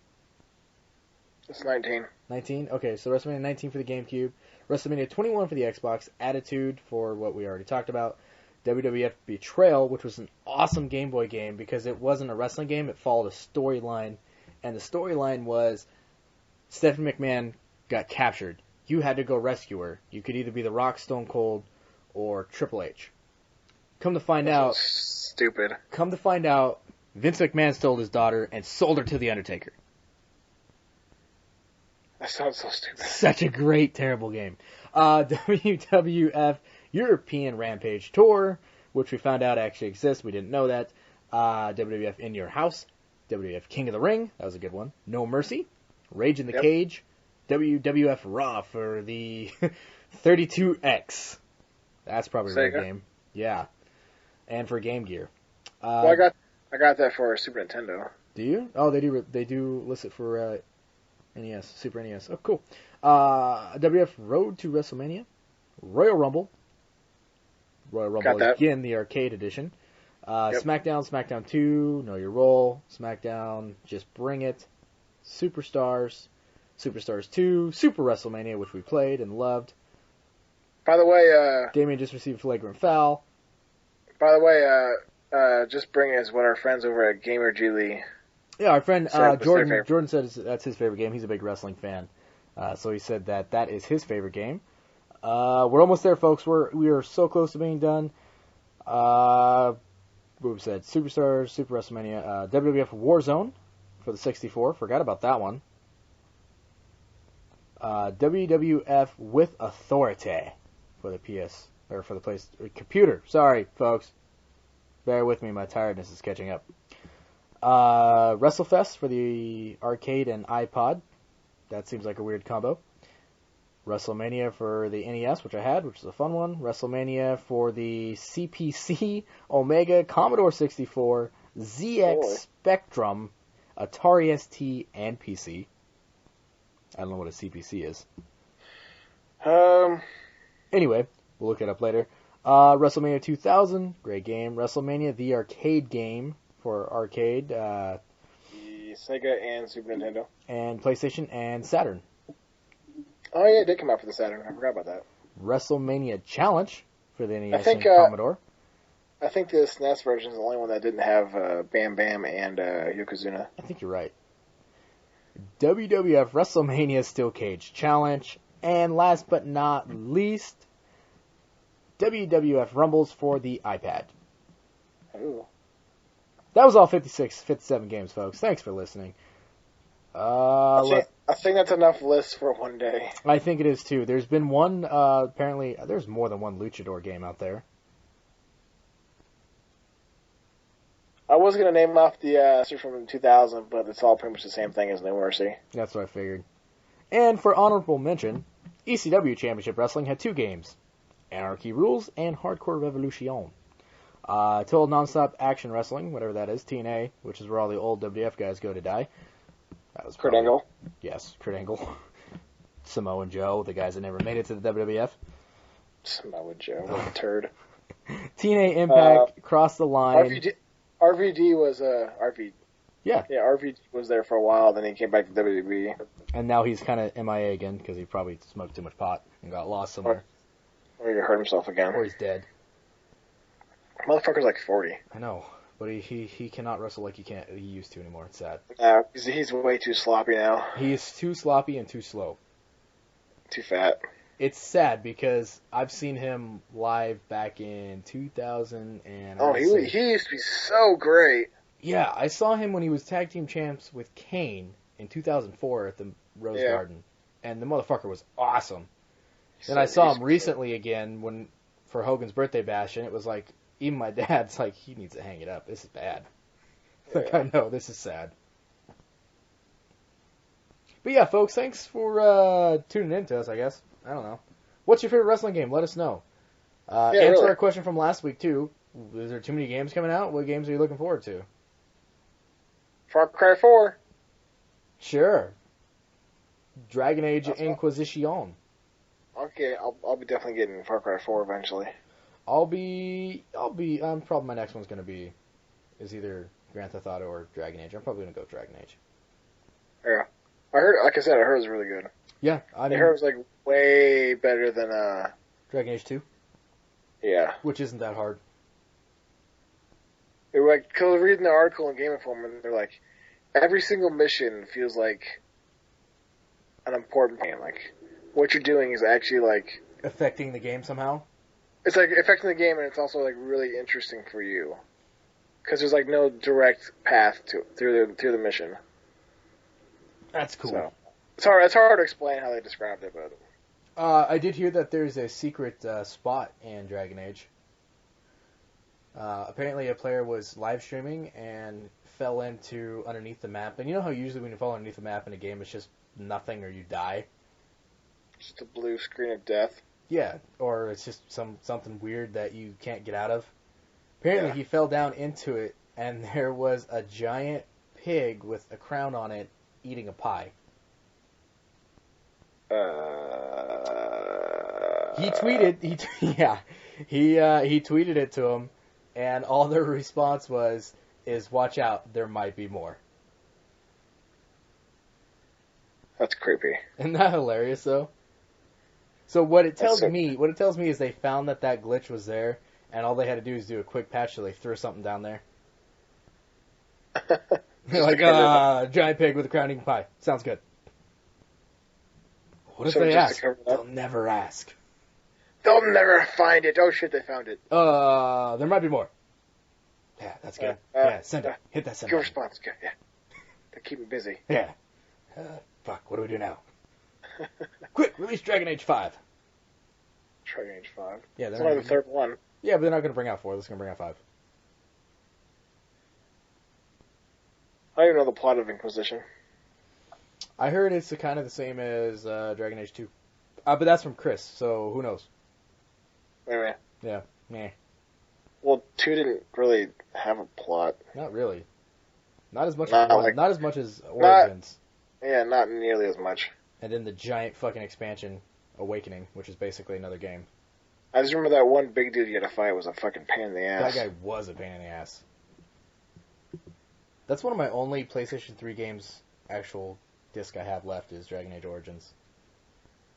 It's 19.
19? Okay, so WrestleMania 19 for the GameCube, WrestleMania 21 for the Xbox, Attitude for what we already talked about, WWF Betrayal, which was an awesome Game Boy game because it wasn't a wrestling game, it followed a storyline, and the storyline was Stephanie McMahon got captured. You had to go rescue her. You could either be The Rock, Stone Cold, or Triple H. Come to find out,
Stupid.
Vince McMahon stole his daughter and sold her to The Undertaker.
That sounds so stupid.
Such a great, terrible game. WWF European Rampage Tour, which we found out actually exists. We didn't know that. WWF In Your House. WWF King of the Ring. That was a good one. No Mercy. Rage in the Cage. WWF Raw for the 32X. That's probably a
Sega.
great game. Yeah. And for Game Gear.
Well, I got that for Super Nintendo.
Do you? Oh, they do list it for NES, Super NES. Oh, cool. WWF Road to WrestleMania, Royal Rumble again, the arcade edition. SmackDown 2, Know Your Role, SmackDown, Just Bring It, Superstars 2, Super WrestleMania, which we played and loved.
By the way,
Damien just received a flagrant foul.
Just Bring It is what our friends over at Gamer Geely.
Yeah, our friend
said was their favorite.
Jordan said that's his favorite game. He's a big wrestling fan. So he said that is his favorite game. We're almost there, folks. We are so close to being done. What we said, Superstars, Super WrestleMania, WWF Warzone for the 64. Forgot about that one. WWF With Authority for the PS, or for the computer. Sorry, folks. Bear with me, my tiredness is catching up. WrestleFest for the arcade and iPod. That seems like a weird combo. WrestleMania for the NES, which I had, which is a fun one. WrestleMania for the CPC, Omega, Commodore 64, ZX Spectrum, Atari ST, and PC. I don't know what a CPC is. Anyway, we'll look it up later. WrestleMania 2000, great game. WrestleMania, the arcade game for arcade.
The Sega and Super Nintendo.
And PlayStation and Saturn.
Oh yeah, it did come out for the Saturn. I forgot about that.
WrestleMania Challenge for the NES
I think,
and Commodore.
I think the SNES version is the only one that didn't have Bam Bam and Yokozuna.
I think you're right. WWF WrestleMania Steel Cage Challenge. And last but not least, WWF Rumbles for the iPad.
Ooh.
That was all 57 games, folks. Thanks for listening.
I think that's enough lists for one day.
I think it is too. There's been one, apparently, there's more than one Luchador game out there.
I was going to name off the from 2000, but it's all pretty much the same thing as No Mercy.
That's what I figured. And for honorable mention, ECW Championship Wrestling had two games, Anarchy Rules and Hardcore Revolution. Total Nonstop Action Wrestling, whatever that is, TNA, which is where all the old WWF guys go to die. That was
Kurt Angle.
Yes, Kurt Angle. Samoa Joe, the guys that never made it to the WWF.
Samoa Joe, what a turd.
TNA Impact, Cross the Line.
RVD was RV.
Yeah.
Yeah, RVD was there for a while, then he came back to WWE.
And now he's kind of MIA again because he probably smoked too much pot and got lost somewhere.
Or he hurt himself again.
Or he's dead.
Motherfucker's like 40.
I know, but he cannot wrestle like he used to anymore. It's sad.
He's way too sloppy now.
He is too sloppy and too slow.
Too fat.
It's sad because I've seen him live back in 2000 and...
Oh, he used to be so great.
Yeah, I saw him when he was tag team champs with Kane in 2004 at the Rose Garden, and the motherfucker was awesome. Then I saw him recently again for Hogan's birthday bash, and it was like, even my dad's like, he needs to hang it up. This is bad. Like, I know, this is sad. But yeah, folks, thanks for tuning in to us, I guess. I don't know. What's your favorite wrestling game? Let us know. Answer
really.
our question from last week, too. Is there too many games coming out? What games are you looking forward to?
Far Cry 4.
Sure. Dragon Age
That's
Inquisition.
Okay, I'll be definitely getting Far Cry 4 eventually.
Probably my next one's going to be is either Grand Theft Auto or Dragon Age. I'm probably going to go Dragon Age.
Yeah. I heard it was really good.
Yeah,
I heard it was like way better than
Dragon Age 2,
yeah.
which isn't that hard.
It was like, cause I was reading the article in Game Informer, and they're like, every single mission feels like an important game. Like, what you're doing is actually like
Affecting the game somehow?
it's like affecting the game, and it's also like really interesting for you, because there's like no direct path through the mission.
That's cool.
So it's hard to explain how they described it, but
I did hear that there's a secret spot in Dragon Age. Apparently a player was live streaming and fell into underneath the map. And you know how usually when you fall underneath the map in a game it's just nothing or you die?
just a blue screen of death.
Yeah, or it's just something weird that you can't get out of. Apparently he fell down into it and there was a giant pig with a crown on it eating a pie. He tweeted, he tweeted it to him, and all their response is watch out, there might be more.
That's creepy.
Isn't that hilarious though? So what it tells me is they found that glitch was there, and all they had to do is do a quick patch so they threw something down there. They're like, giant pig with a crown eating pie. Sounds good. What if they ask? They'll never ask.
They'll never find it. Oh shit, they found it.
There might be more. Yeah, that's good. Yeah, send it. Hit that send
Good
button.
response. Good, yeah. They keep me busy.
Yeah. Fuck, what do we do now? Quick, release Dragon Age 5.
Dragon Age 5.
Yeah,
It's only the third one.
Yeah, but they're not going to bring out 4. They're just going to bring out 5.
I don't even know the plot of Inquisition.
I heard it's kind of the same as Dragon Age 2. But that's from Chris, so who knows?
Anyway.
Yeah, meh.
Well, 2 didn't really have a plot.
Not really. Not as much
Not
as
like-
not as much as Origins.
Yeah, not nearly as much.
And then the giant fucking expansion, Awakening, which is basically another game.
I just remember that one big dude you had to fight was a fucking pain in the ass.
That guy was a pain in the ass. That's one of my only PlayStation 3 games, actual disc I have left, is Dragon Age Origins.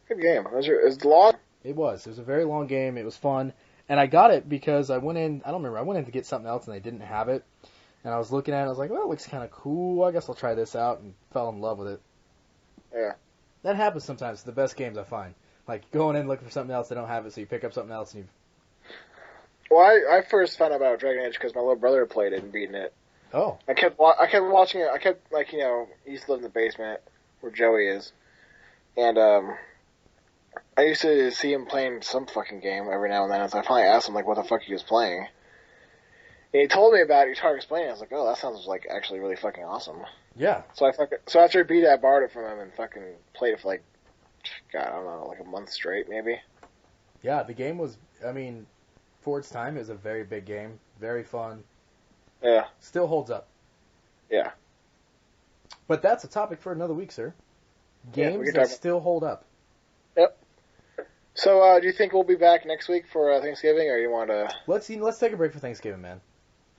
Good game. Is it long?
It was. It was a very long game. It was fun. And I got it because I went in to get something else and they didn't have it. And I was looking at it and I was like, well, it looks kind of cool. I guess I'll try this out, and fell in love with it.
Yeah.
That happens sometimes. The best games I find. Like going in looking for something else, they don't have it, so you pick up something else and you...
Well, I first found out about Dragon Age because my little brother played it and beaten it.
Oh.
I kept watching it. I kept, like, he used to live in the basement where Joey is. And, I used to see him playing some fucking game every now and then, so I finally asked him, like, what the fuck he was playing. And he told me about it, he started explaining it. I was like, oh, that sounds, like, actually really fucking awesome.
Yeah.
So after I beat it, I borrowed it from him and fucking played it for, like, God, I don't know, like a month straight, maybe.
Yeah, the game was, I mean, for its time, it was a very big game. Very fun.
Yeah.
Still holds up.
Yeah.
But that's a topic for another week, sir.
Yeah, we
Games
can
that
talk-
still hold up.
Yep. So, do you think we'll be back next week for Thanksgiving, or you want to...
Let's take a break for Thanksgiving, man.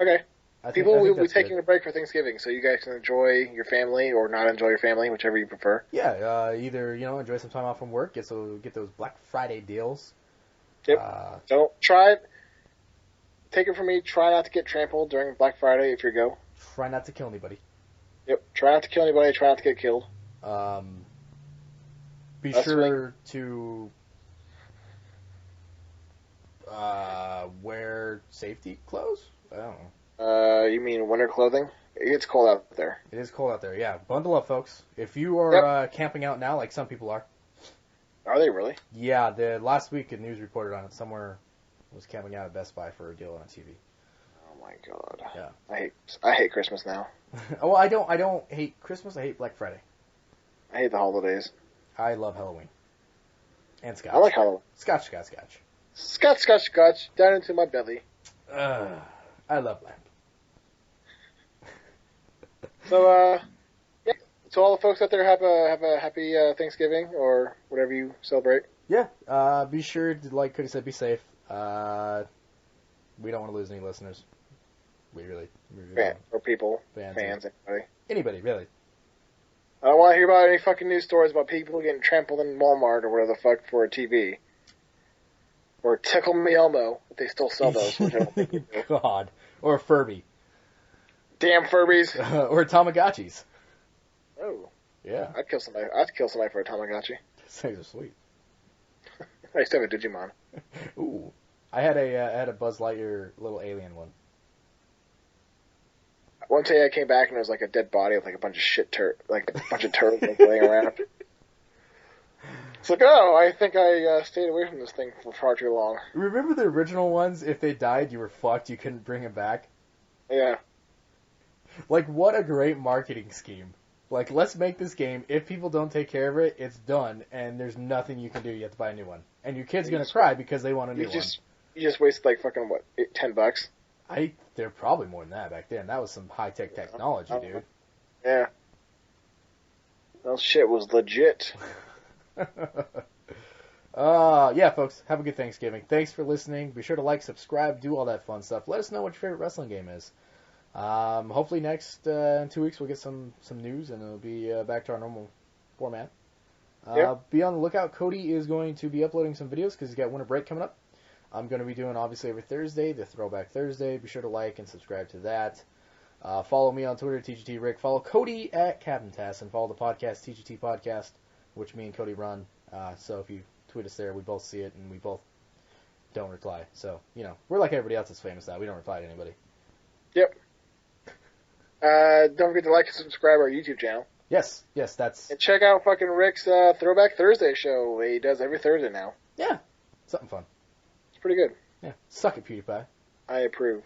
Okay.
I think
People will be
that's
taking
good.
a break for Thanksgiving, so you guys can enjoy your family or not enjoy your family, whichever you prefer.
Yeah, either, enjoy some time off from work, get those Black Friday deals.
Yep. Don't try it. Take it from me, try not to get trampled during Black Friday if you go.
Try not to kill anybody.
Yep. Try not to kill anybody, try not to get killed.
Be
That's
sure to wear safety clothes? I don't know.
You mean winter clothing? It gets cold out there.
It is cold out there, yeah. Bundle up, folks. If you are camping out now, like some people are.
Are they really?
Yeah, the last week the news reported on it. Somewhere was camping out at Best Buy for a deal on TV.
Oh my god.
Yeah.
I hate Christmas now.
Oh, I don't hate Christmas. I hate Black Friday.
I hate the holidays.
I love Halloween. And Scotch.
I like Halloween.
Scotch.
Scotch, down into my belly.
I love lamb.
So, yeah. So all the folks out there have a happy Thanksgiving or whatever you celebrate.
Yeah. Be sure to, like Cody said, be safe. We don't want to lose any listeners. We really
Fan, or people,
Fans,
anybody.
anybody, really.
I don't want to hear about any fucking news stories about people getting trampled in Walmart or whatever the fuck for a TV. Or Tickle Me Elmo, if they still sell those, which I don't think they do.
God. Or Furby.
Damn Furbies.
Or Tamagotchis.
Oh.
Yeah.
I'd kill somebody for a Tamagotchi.
These things are sweet.
I used to have a Digimon.
Ooh. I had a Buzz Lightyear little alien one.
One day I came back and there was like a dead body with like a bunch of turtles laying around. It's like, oh, I think I stayed away from this thing for far too long.
Remember the original ones? If they died, you were fucked. You couldn't bring them back.
Yeah.
Like, what a great marketing scheme. Like, let's make this game. If people don't take care of it, it's done, and there's nothing you can do. You have to buy a new one. And your kid's going to cry because they want a new one.
You just wasted like fucking, what, $10?
They're probably more than that back then. That was some high-tech technology, dude.
Yeah. Well, shit was legit.
Yeah, folks, have a good Thanksgiving. Thanks for listening. Be sure to like, subscribe, do all that fun stuff. Let us know what your favorite wrestling game is. Hopefully next in 2 weeks we'll get some news and it'll be back to our normal format. Be on the lookout. Cody is going to be uploading some videos because he's got winter break coming up. I'm going to be doing, obviously, every Thursday, the Throwback Thursday. Be sure to like and subscribe to that. Follow me on Twitter, TGT Rick. Follow Cody at Captain Tass, and follow the podcast, TGT Podcast, which me and Cody run. So if you tweet us there, we both see it, and we both don't reply. So, we're like everybody else that's famous now. We don't reply to anybody.
Yep. Don't forget to like and subscribe our YouTube channel.
Yes, that's...
And check out fucking Rick's Throwback Thursday show. He does every Thursday now.
Yeah, something fun.
It's pretty good.
Yeah, suck it, PewDiePie.
I approve.